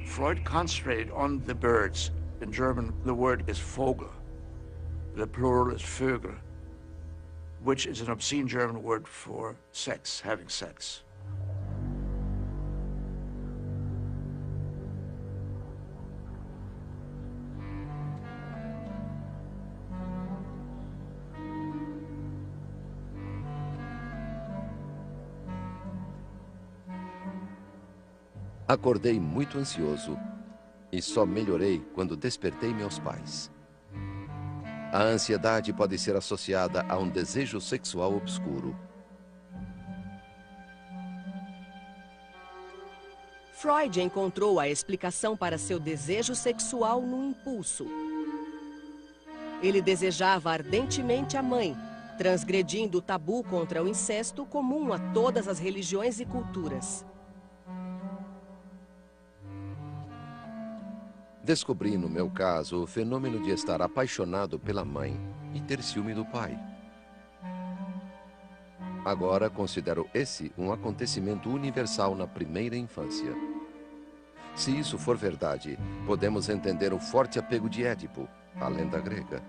Freud concentrated on the birds. In German, the word is Vogel. The plural is Vögel, which is an obscene German word for sex, having sex. Acordei muito ansioso e só melhorei quando despertei meus pais. A ansiedade pode ser associada a um desejo sexual obscuro. Freud encontrou a explicação para seu desejo sexual no impulso. Ele desejava ardentemente a mãe, transgredindo o tabu contra o incesto comum a todas as religiões e culturas. Descobri, no meu caso, o fenômeno de estar apaixonado pela mãe e ter ciúme do pai. Agora considero esse um acontecimento universal na primeira infância. Se isso for verdade, podemos entender o forte apego de Édipo, a lenda grega.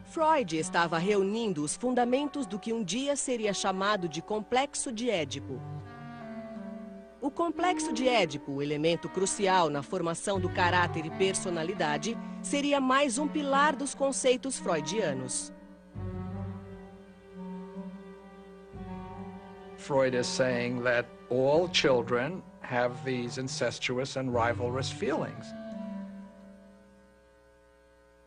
Freud estava reunindo os fundamentos do que um dia seria chamado de Complexo de Édipo. O Complexo de Édipo, o elemento crucial na formação do caráter e personalidade, seria mais um pilar dos conceitos freudianos. Freud is saying that all children have these incestuous and rivalrous feelings.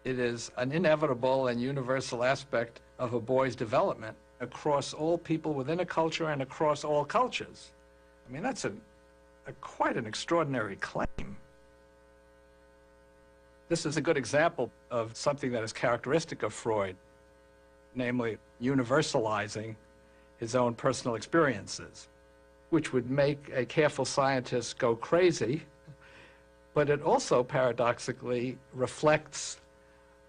It is an inevitable and universal aspect of a boy's development across all people within a culture and across all cultures. I mean, that's quite an extraordinary claim. This is a good example of something that is characteristic of Freud, namely universalizing his own personal experiences, which would make a careful scientist go crazy, but it also paradoxically reflects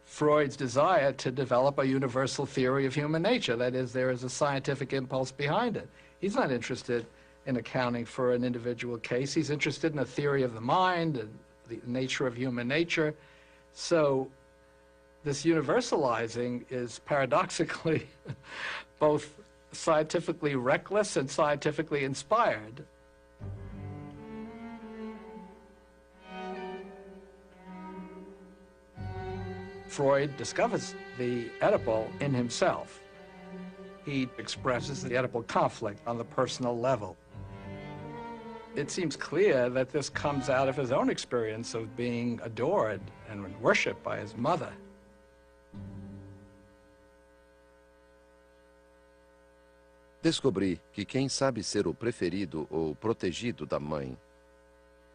Freud's desire to develop a universal theory of human nature. That is, there is a scientific impulse behind it. He's not interested in accounting for an individual case. He's interested in a theory of the mind and the nature of human nature. So this universalizing is paradoxically both scientifically reckless and scientifically inspired. Freud discovers the Oedipal in himself. He expresses the Oedipal conflict on the personal level. It seems clear that this comes out of his own experience of being adored and worshipped by his mother. Descobri que quem sabe ser o preferido ou protegido da mãe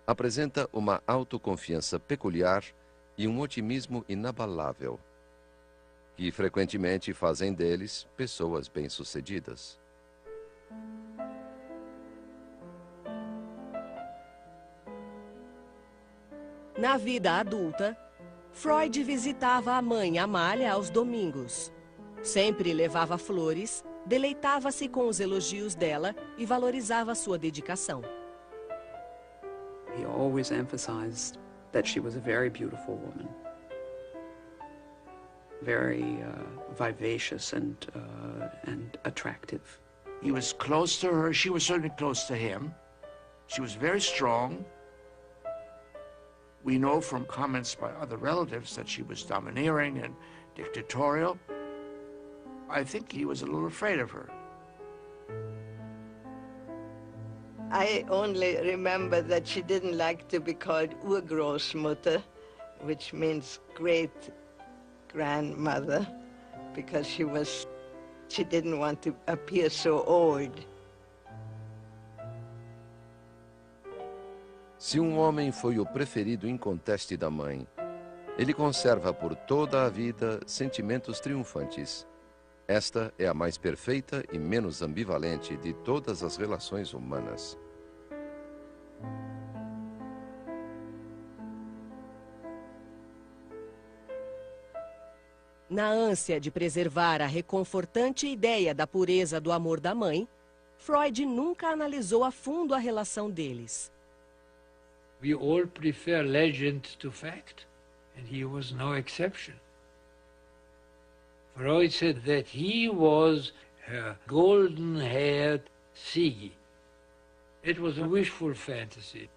apresenta uma autoconfiança peculiar e um otimismo inabalável, que frequentemente fazem deles pessoas bem-sucedidas. Na vida adulta, Freud visitava a mãe Amália aos domingos. Sempre levava flores, deleitava-se com os elogios dela e valorizava sua dedicação. He always emphasized that she was a very beautiful woman, very vivacious and attractive. He was close to her. She was certainly close to him. She was very strong. We know from comments by other relatives that she was domineering and dictatorial. I think he was a little afraid of her. I only remember that she didn't like to be called Urgroßmutter, which means great-grandmother, because she didn't want to appear so old. Se um homem foi o preferido inconteste da mãe, ele conserva por toda a vida sentimentos triunfantes. Esta é a mais perfeita e menos ambivalente de todas as relações humanas. Na ânsia de preservar a reconfortante ideia da pureza do amor da mãe, Freud nunca analisou a fundo a relação deles. We all prefer legend to fact, and he was no exception. Freud said that he was her golden-haired Siggy. It was a wishful fantasy.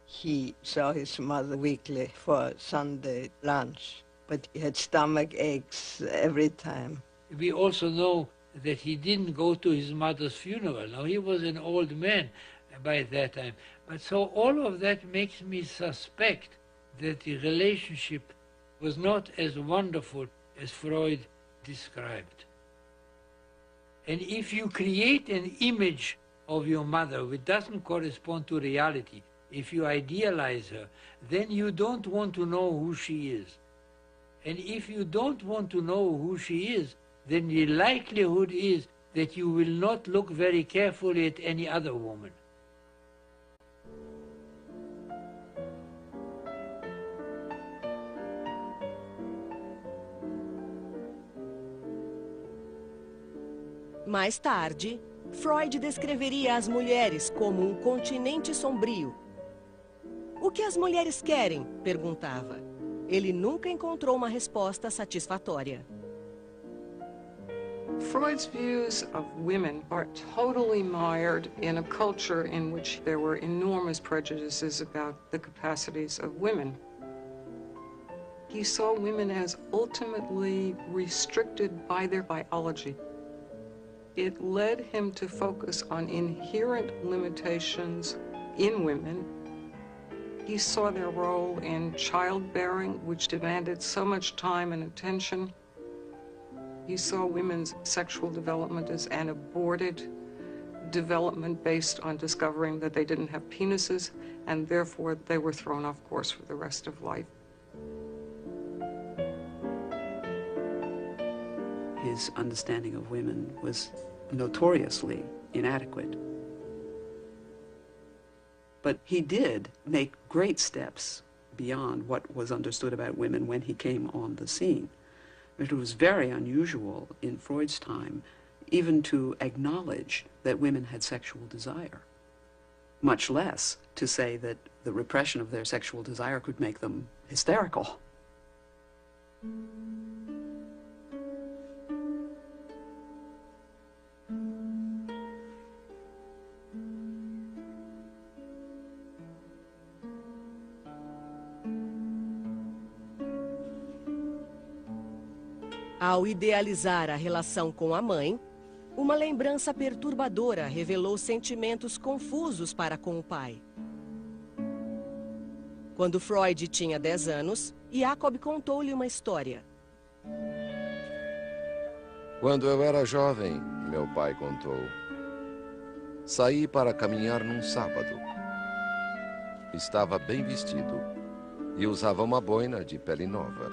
He saw his mother weekly for Sunday lunch, but he had stomach aches every time. We also know that he didn't go to his mother's funeral. Now, he was an old man by that time. But so all of that makes me suspect that the relationship was not as wonderful as Freud described. And if you create an image of your mother which doesn't correspond to reality, if you idealize her, then you don't want to know who she is. And if you don't want to know who she is, then the likelihood is that you will not look very carefully at any other woman. Mais tarde, Freud descreveria as mulheres como um continente sombrio. O que as mulheres querem? Perguntava. Ele nunca encontrou uma resposta satisfatória. Freud's views of women are totally mired in a culture in which there were enormous prejudices about the capacities of women. He saw women as ultimately restricted by their biology. It led him to focus on inherent limitations in women. He saw their role in childbearing, which demanded so much time and attention. He saw women's sexual development as an aborted development based on discovering that they didn't have penises, and therefore they were thrown off course for the rest of life. His understanding of women was notoriously inadequate. But he did make great steps beyond what was understood about women when he came on the scene. It was very unusual in Freud's time even to acknowledge that women had sexual desire, much less to say that the repression of their sexual desire could make them hysterical. Ao idealizar a relação com a mãe, uma lembrança perturbadora revelou sentimentos confusos para com o pai. Quando Freud tinha 10 anos, Jacob contou-lhe uma história. Quando eu era jovem, meu pai contou, saí para caminhar num sábado. Estava bem vestido e usava uma boina de pele nova.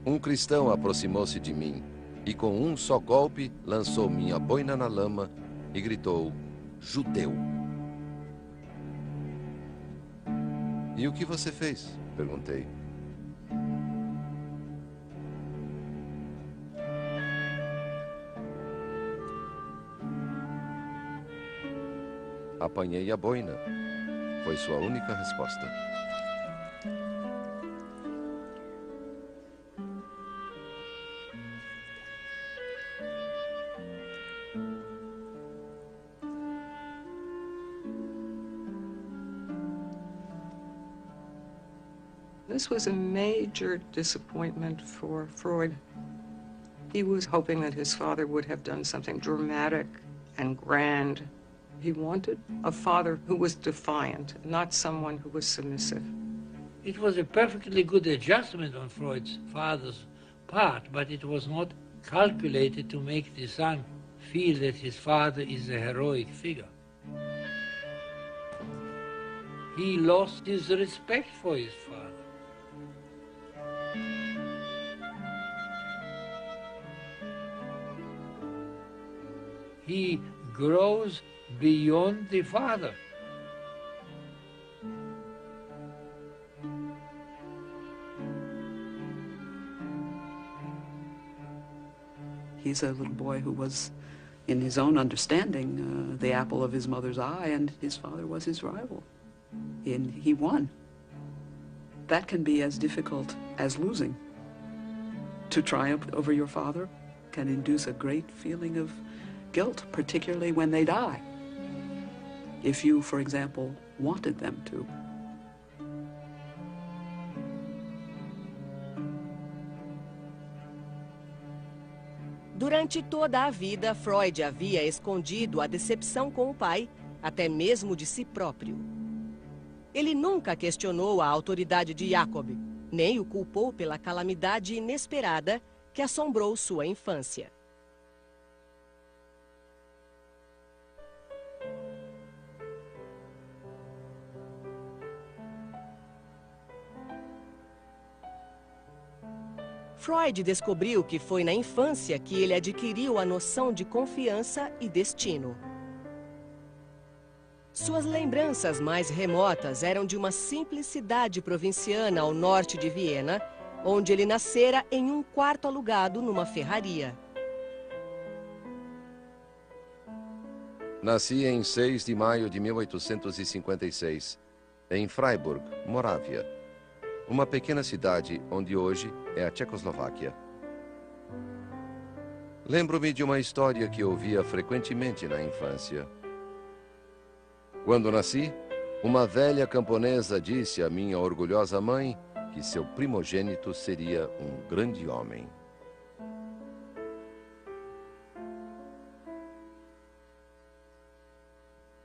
Um cristão aproximou-se de mim e com um só golpe lançou minha boina na lama e gritou, judeu. E o que você fez? Perguntei. Apanhei a boina. Foi sua única resposta. This was a major disappointment for Freud. He was hoping that his father would have done something dramatic and grand. He wanted a father who was defiant, not someone who was submissive. It was a perfectly good adjustment on Freud's father's part, but it was not calculated to make the son feel that his father is a heroic figure. He lost his respect for his father. He grows beyond the father. He's a little boy who was, in his own understanding, the apple of his mother's eye, and his father was his rival. And he won. That can be as difficult as losing. To triumph over your father can induce a great feeling of guilt, particularly when they die. If you, for example, wanted them to. Durante toda a vida, Freud havia escondido a decepção com o pai, até mesmo de si próprio. Ele nunca questionou a autoridade de Jacob, nem o culpou pela calamidade inesperada que assombrou sua infância. Freud descobriu que foi na infância que ele adquiriu a noção de confiança e destino. Suas lembranças mais remotas eram de uma simples cidade provinciana ao norte de Viena, onde ele nascera em um quarto alugado numa ferraria. Nasci em 6 de maio de 1856, em Freiburg, Morávia, uma pequena cidade onde hoje é a Tchecoslováquia. Lembro-me de uma história que ouvia frequentemente na infância. Quando nasci, uma velha camponesa disse à minha orgulhosa mãe que seu primogênito seria um grande homem.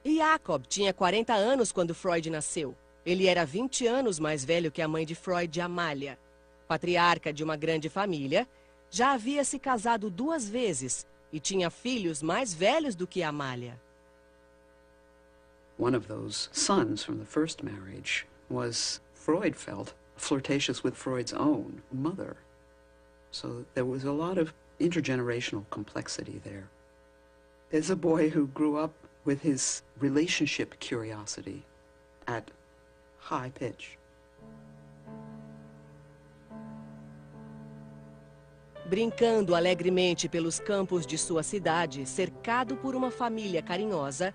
Jacob tinha 40 anos quando Freud nasceu. Ele era 20 anos mais velho que a mãe de Freud, Amália. Patriarca de uma grande família, já havia se casado 2 vezes e tinha filhos mais velhos do que Amália. One of those sons from the first marriage was, Freud felt, flirtatious with Freud's own mother. So there was a lot of intergenerational complexity there. There's a boy who grew up with his relationship curiosity at high pitch. Brincando alegremente pelos campos de sua cidade, cercado por uma família carinhosa,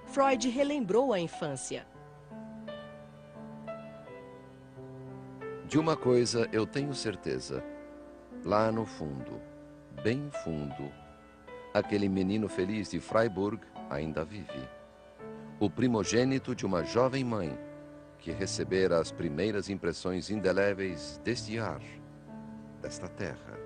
Freud relembrou a infância. De uma coisa eu tenho certeza. Lá no fundo, bem fundo, aquele menino feliz de Freiburg ainda vive. O primogênito de uma jovem mãe que recebera as primeiras impressões indeléveis deste ar, desta terra.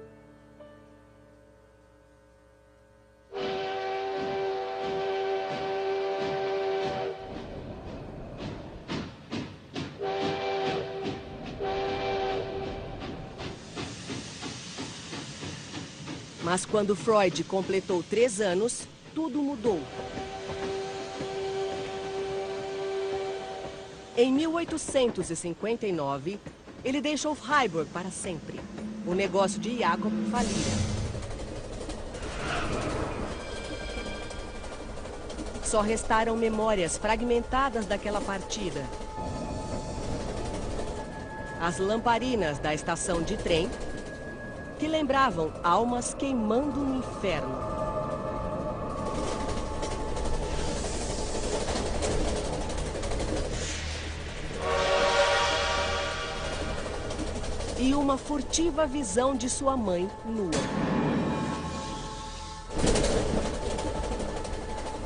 Mas quando Freud completou 3 anos, tudo mudou. Em 1859, ele deixou Freiburg para sempre. O negócio de Jacob falira. Só restaram memórias fragmentadas daquela partida. As lamparinas da estação de trem, que lembravam almas queimando no inferno. E uma furtiva visão de sua mãe nua.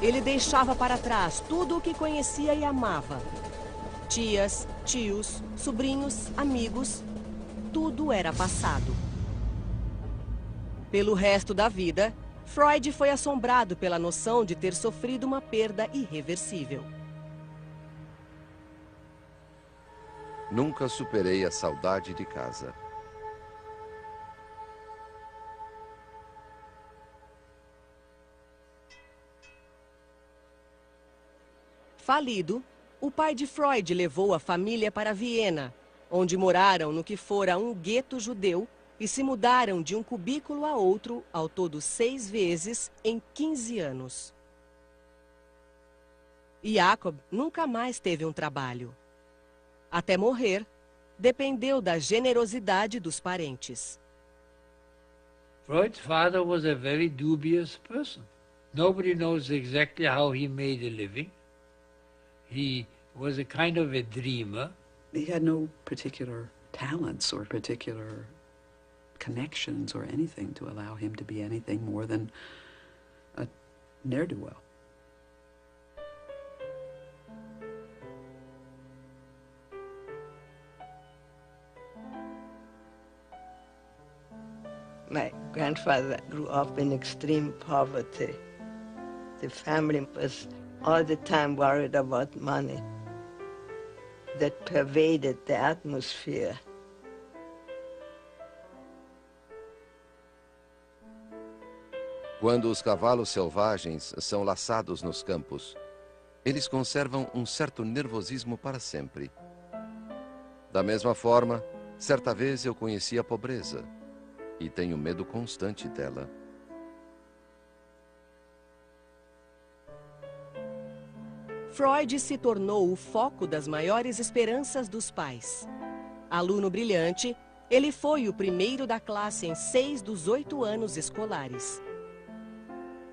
Ele deixava para trás tudo o que conhecia e amava. Tias, tios, sobrinhos, amigos, tudo era passado. Pelo resto da vida, Freud foi assombrado pela noção de ter sofrido uma perda irreversível. Nunca superei a saudade de casa. Falido, o pai de Freud levou a família para Viena, onde moraram no que fora um gueto judeu e se mudaram de um cubículo a outro, ao todo 6 vezes, em 15 anos. Jacob nunca mais teve um trabalho. Até morrer, dependeu da generosidade dos parentes. Freud's father was a very dubious person. Nobody knows exactly how he made a living. He was a kind of a dreamer. He had no particular talents or particular connections or anything to allow him to be anything more than a ne'er-do-well. My grandfather grew up in extreme poverty. The family was all the time worried about money. That pervaded the atmosphere. Quando os cavalos selvagens são laçados nos campos, eles conservam um certo nervosismo para sempre. Da mesma forma, certa vez eu conheci a pobreza e tenho medo constante dela. Freud se tornou o foco das maiores esperanças dos pais. Aluno brilhante, ele foi o primeiro da classe em 6 dos 8 anos escolares.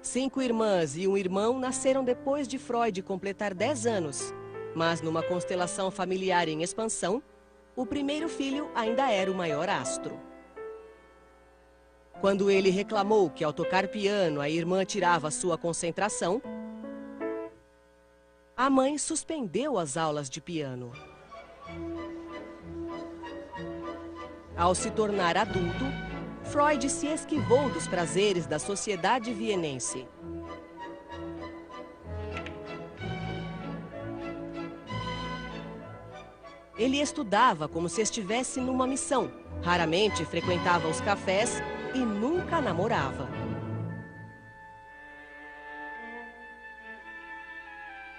5 irmãs e um irmão nasceram depois de Freud completar 10 anos, mas numa constelação familiar em expansão, o primeiro filho ainda era o maior astro. Quando ele reclamou que ao tocar piano a irmã tirava sua concentração, a mãe suspendeu as aulas de piano. Ao se tornar adulto, Freud se esquivou dos prazeres da sociedade vienense. Ele estudava como se estivesse numa missão, raramente frequentava os cafés e nunca namorava.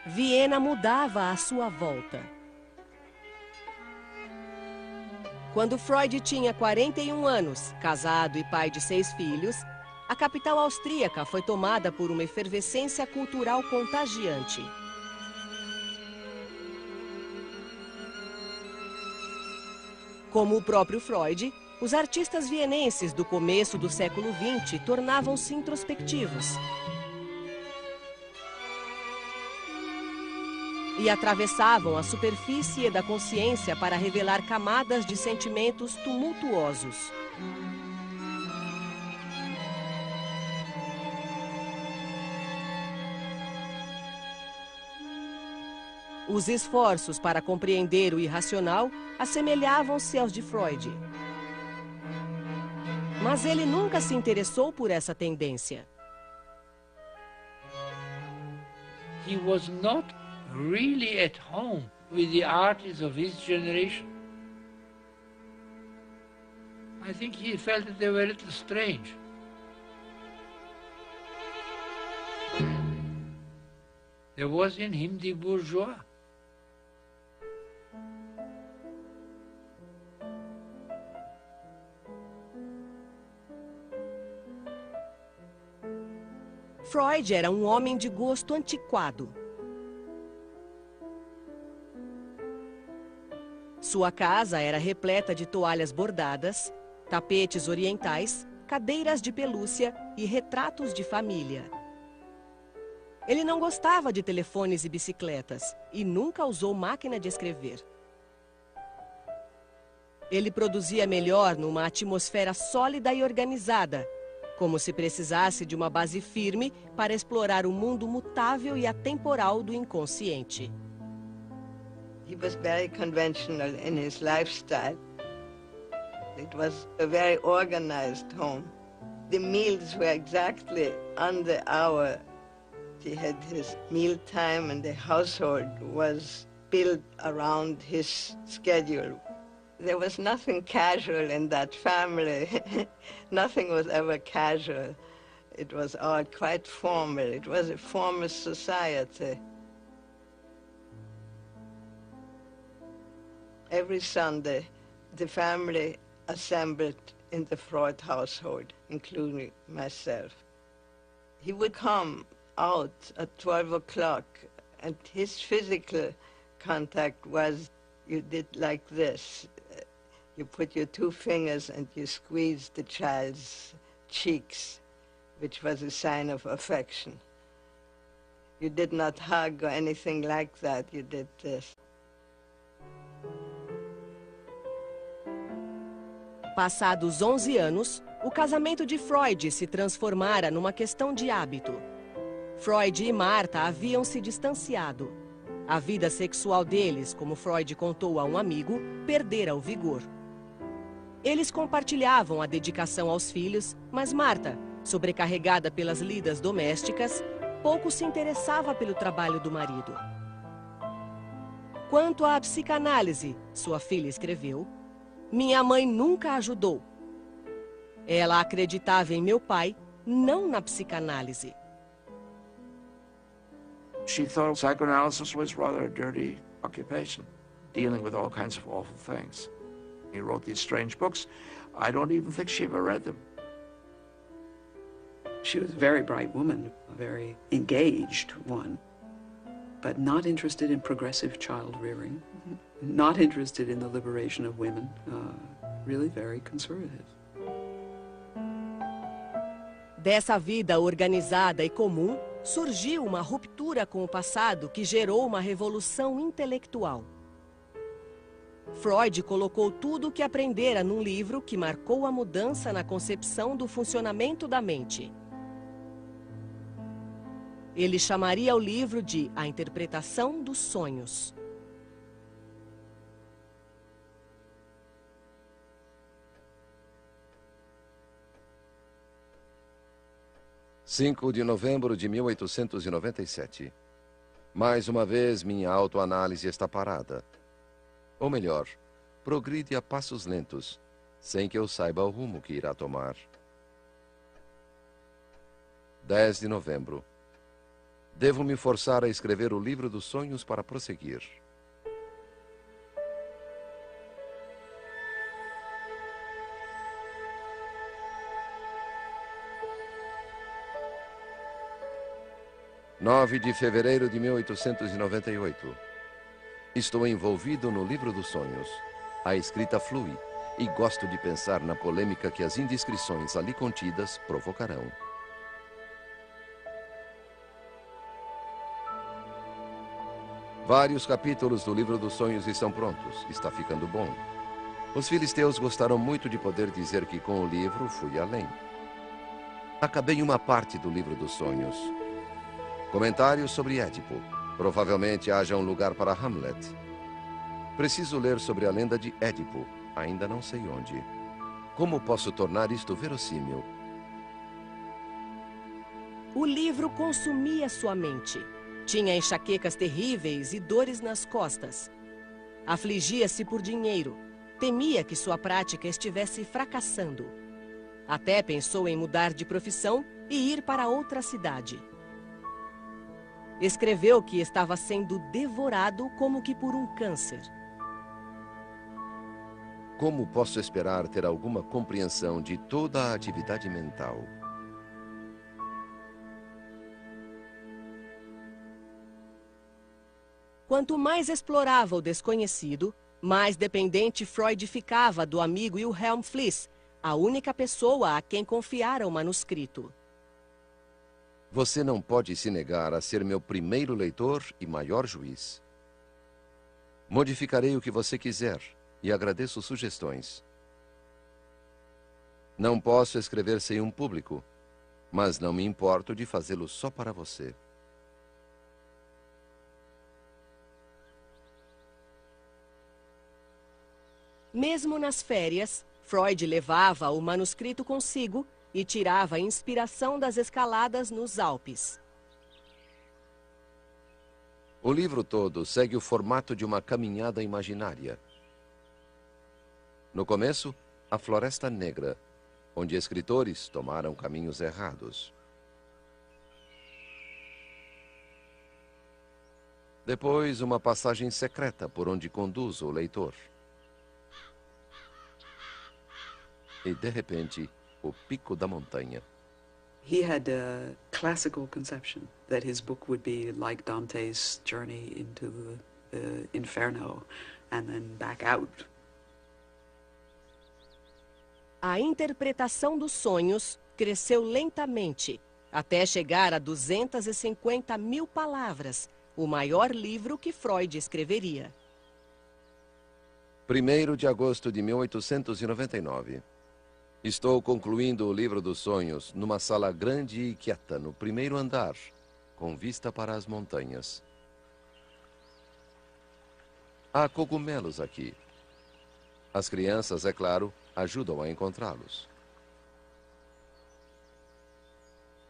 Viena mudava à sua volta. Quando Freud tinha 41 anos, casado e pai de 6 filhos, a capital austríaca foi tomada por uma efervescência cultural contagiante. Como o próprio Freud, os artistas vienenses do começo do século XX tornavam-se introspectivos e atravessavam a superfície da consciência para revelar camadas de sentimentos tumultuosos. Os esforços para compreender o irracional assemelhavam-se aos de Freud. Mas ele nunca se interessou por essa tendência. He was not really at home with the artists of his generation. I think he felt that they were a little strange. There was in him the bourgeois. Freud era um homem de gosto antiquado. Sua casa era repleta de toalhas bordadas, tapetes orientais, cadeiras de pelúcia e retratos de família. Ele não gostava de telefones e bicicletas e nunca usou máquina de escrever. Ele produzia melhor numa atmosfera sólida e organizada, como se precisasse de uma base firme para explorar o mundo mutável e atemporal do inconsciente. He was very conventional in his lifestyle. It was a very organized home. The meals were exactly on the hour. He had his meal time, and the household was built around his schedule. There was nothing casual in that family. Nothing was ever casual. It was all quite formal. It was a formal society. Every Sunday, the family assembled in the Freud household, including myself. He would come out at 12 o'clock, and his physical contact was, you did like this. You put your two fingers and you squeezed the child's cheeks, which was a sign of affection. You did not hug or anything like that. You did this. Passados 11 anos, o casamento de Freud se transformara numa questão de hábito. Freud e Martha haviam se distanciado. A vida sexual deles, como Freud contou a um amigo, perdera o vigor. Eles compartilhavam a dedicação aos filhos, mas Martha, sobrecarregada pelas lidas domésticas, pouco se interessava pelo trabalho do marido. Quanto à psicanálise, sua filha escreveu, minha mãe nunca ajudou. Ela acreditava em meu pai, não na psicanálise. She thought psychoanalysis was rather a dirty occupation, dealing with all kinds of awful things. He wrote these strange books. I don't even think she ever read them. She was a very bright woman, a very engaged one, but not interested in progressive child rearing, not interested in the liberation of women, really very conservative. Dessa vida organizada e comum, surgiu uma ruptura com o passado que gerou uma revolução intelectual. Freud colocou tudo o que aprendera num livro que marcou a mudança na concepção do funcionamento da mente. Ele chamaria o livro de A Interpretação dos Sonhos. (5 de novembro de 1897). Mais uma vez, minha autoanálise está parada. Ou melhor, progride a passos lentos, sem que eu saiba o rumo que irá tomar. 10 de novembro. Devo me forçar a escrever o livro dos sonhos para prosseguir. (9 de fevereiro de 1898). Estou envolvido no livro dos sonhos. A escrita flui e gosto de pensar na polêmica que as indiscrições ali contidas provocarão. Vários capítulos do livro dos sonhos estão prontos. Está ficando bom. Os filisteus gostaram muito de poder dizer que com o livro fui além. Acabei uma parte do livro dos sonhos. Comentários sobre Édipo. Provavelmente haja um lugar para Hamlet. Preciso ler sobre a lenda de Édipo. Ainda não sei onde. Como posso tornar isto verossímil? O livro consumia sua mente. Tinha enxaquecas terríveis e dores nas costas. Afligia-se por dinheiro. Temia que sua prática estivesse fracassando. Até pensou em mudar de profissão e ir para outra cidade. Escreveu que estava sendo devorado como que por um câncer. Como posso esperar ter alguma compreensão de toda a atividade mental? Quanto mais explorava o desconhecido, mais dependente Freud ficava do amigo Wilhelm Fliess, a única pessoa a quem confiara o manuscrito. Você não pode se negar a ser meu primeiro leitor e maior juiz. Modificarei o que você quiser e agradeço sugestões. Não posso escrever sem um público, mas não me importo de fazê-lo só para você. Mesmo nas férias, Freud levava o manuscrito consigo e tirava inspiração das escaladas nos Alpes. O livro todo segue o formato de uma caminhada imaginária. No começo, a Floresta Negra, onde escritores tomaram caminhos errados. Depois, uma passagem secreta por onde conduz o leitor. E, de repente, o pico da montanha. He had a classical conception that his book would be like Dante's journey into the Inferno and then back out. A interpretação dos sonhos cresceu lentamente, até chegar a 250 mil palavras, o maior livro que Freud escreveria. 1º de agosto de 1899. Estou concluindo o livro dos sonhos numa sala grande e quieta no primeiro andar, com vista para as montanhas. Há cogumelos aqui. As crianças, é claro, ajudam a encontrá-los.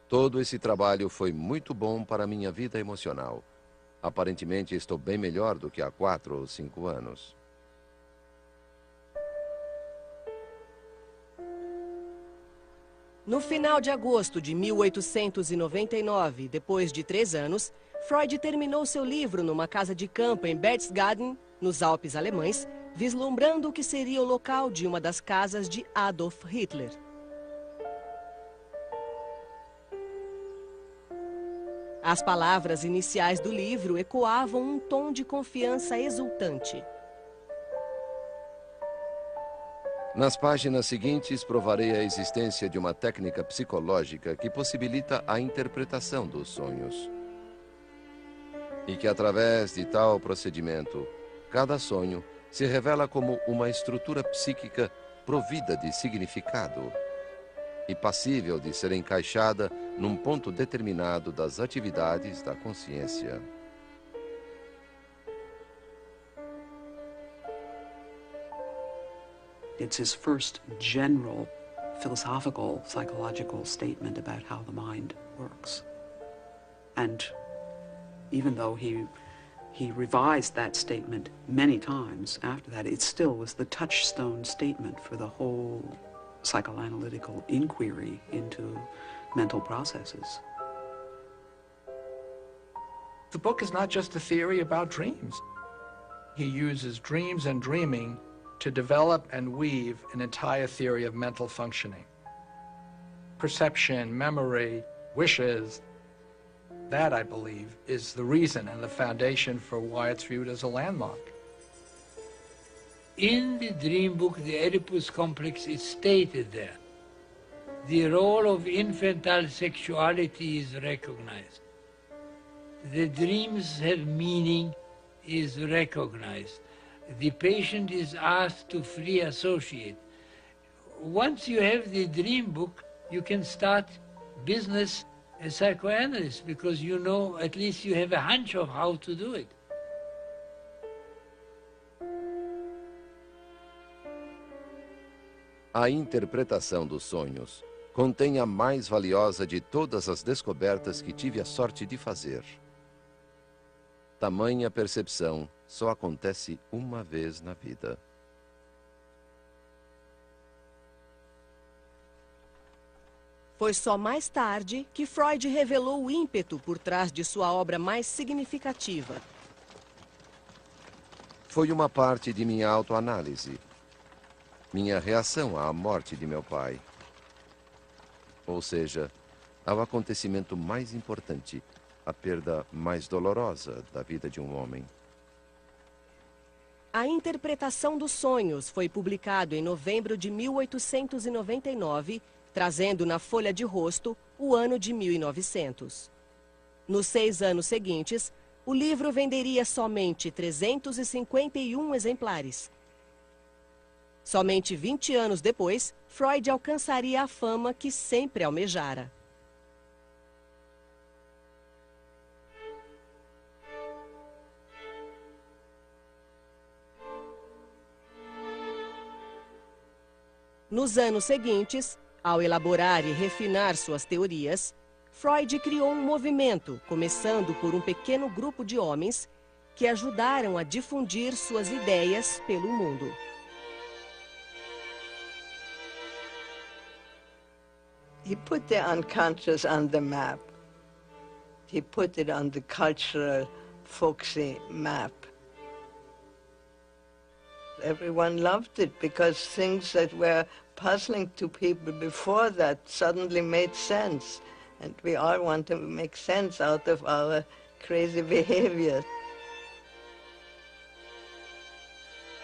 Todo esse trabalho foi muito bom para minha vida emocional. Aparentemente estou bem melhor do que há 4 ou 5 anos. No final de agosto de 1899, depois de 3 anos, Freud terminou seu livro numa casa de campo em Berchtesgaden, nos Alpes alemães, vislumbrando o que seria o local de uma das casas de Adolf Hitler. As palavras iniciais do livro ecoavam um tom de confiança exultante. Nas páginas seguintes, provarei a existência de uma técnica psicológica que possibilita a interpretação dos sonhos. E que, através de tal procedimento, cada sonho se revela como uma estrutura psíquica provida de significado e passível de ser encaixada num ponto determinado das atividades da consciência. It's his first general philosophical, psychological statement about how the mind works. And even though he revised that statement many times after that, it still was the touchstone statement for the whole psychoanalytical inquiry into mental processes. The book is not just a theory about dreams. He uses dreams and dreaming to develop and weave an entire theory of mental functioning. Perception, memory, wishes, that, I believe, is the reason and the foundation for why it's viewed as a landmark. In the dream book, the Oedipus complex is stated there. The role of infantile sexuality is recognized. The dreams have meaning is recognized. The patient is asked to free associate. Once you have the dream book, you can start business as psychoanalyst because you know, at least you have a hunch of how to do it. A interpretação dos sonhos contém a mais valiosa de todas as descobertas que tive a sorte de fazer. Tamanha percepção só acontece uma vez na vida. Foi só mais tarde que Freud revelou o ímpeto por trás de sua obra mais significativa. Foi uma parte de minha autoanálise, minha reação à morte de meu pai. Ou seja, ao acontecimento mais importante, a perda mais dolorosa da vida de um homem. A Interpretação dos Sonhos foi publicado em novembro de 1899, trazendo na folha de rosto o ano de 1900. Nos 6 anos seguintes, o livro venderia somente 351 exemplares. Somente 20 anos depois, Freud alcançaria a fama que sempre almejara. Nos anos seguintes, ao elaborar e refinar suas teorias, Freud criou um movimento, começando por um pequeno grupo de homens que ajudaram a difundir suas ideias pelo mundo. He put the unconscious on the map. He put it on the cultural, folksy map. Everyone loved it because things that were puzzling to people before that suddenly made sense. And we all want to make sense out of our crazy behavior.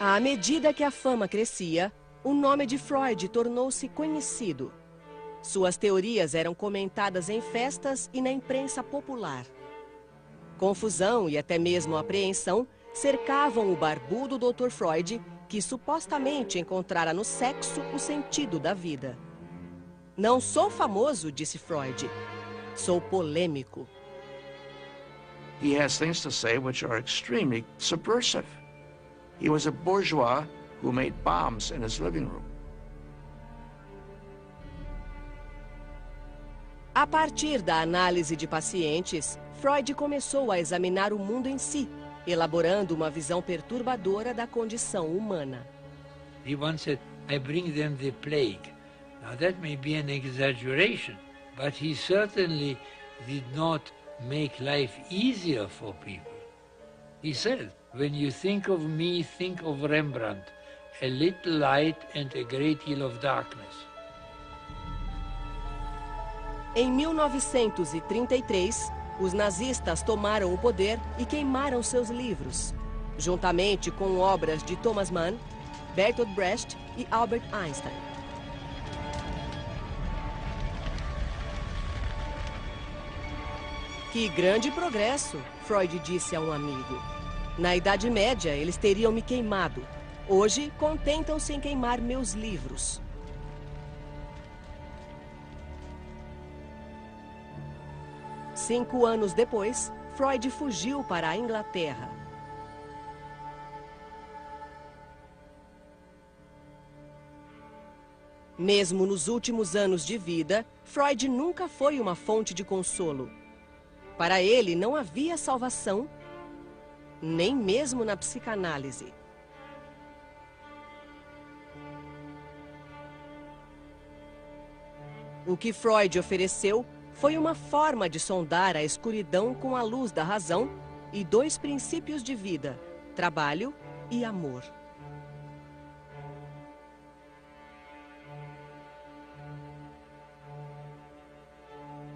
À medida que a fama crescia, o nome de Freud tornou-se conhecido. Suas teorias eram comentadas em festas e na imprensa popular. Confusão e até mesmo apreensão cercavam o barbudo Dr. Freud, que supostamente encontrara no sexo o sentido da vida. Não sou famoso, disse Freud. Sou polêmico. He has things to say which are extremely subversive. He was a bourgeois who made bombs in his living room. A partir da análise de pacientes, Freud começou a examinar o mundo em si, elaborando uma visão perturbadora da condição humana. He once said, I bring them the plague. Now that may be an exaggeration, but he certainly did not make life easier for people. He said, when you think of me, think of Rembrandt, a little light and a great deal of darkness. Em 1933, os nazistas tomaram o poder e queimaram seus livros, juntamente com obras de Thomas Mann, Bertolt Brecht e Albert Einstein. Que grande progresso, Freud disse a um amigo. Na Idade Média, eles teriam me queimado. Hoje, contentam-se em queimar meus livros. Cinco anos depois, Freud fugiu para a Inglaterra. Mesmo nos últimos anos de vida, Freud nunca foi uma fonte de consolo. Para ele, não havia salvação, nem mesmo na psicanálise. O que Freud ofereceu foi uma forma de sondar a escuridão com a luz da razão e dois princípios de vida, trabalho e amor.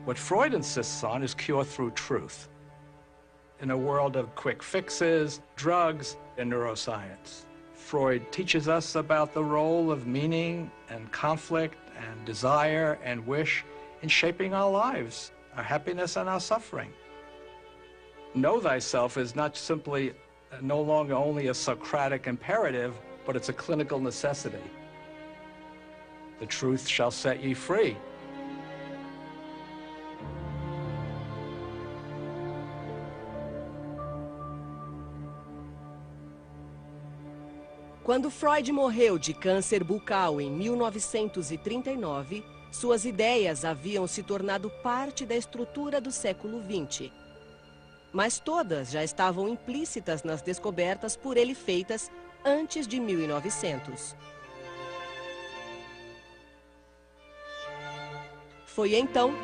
What Freud insists on is cure through truth. In a world of quick fixes, drugs, and neuroscience, Freud teaches us about the role of meaning and conflict and desire and wish in shaping our lives, our happiness and our suffering. Know thyself is not simply no longer only a Socratic imperative, but it's a clinical necessity. The truth shall set ye free. Quando Freud morreu de câncer bucal em 1939, suas ideias haviam se tornado parte da estrutura do século XX. Mas todas já estavam implícitas nas descobertas por ele feitas antes de 1900. Foi então,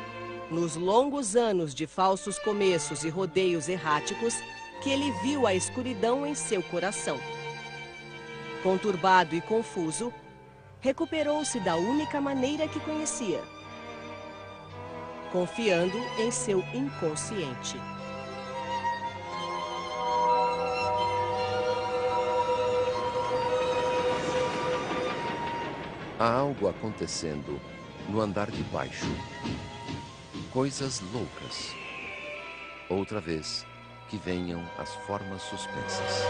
nos longos anos de falsos começos e rodeios erráticos, que ele viu a escuridão em seu coração. Conturbado e confuso, recuperou-se da única maneira que conhecia, confiando em seu inconsciente. Há algo acontecendo no andar de baixo. Coisas loucas. Outra vez, que venham as formas suspensas.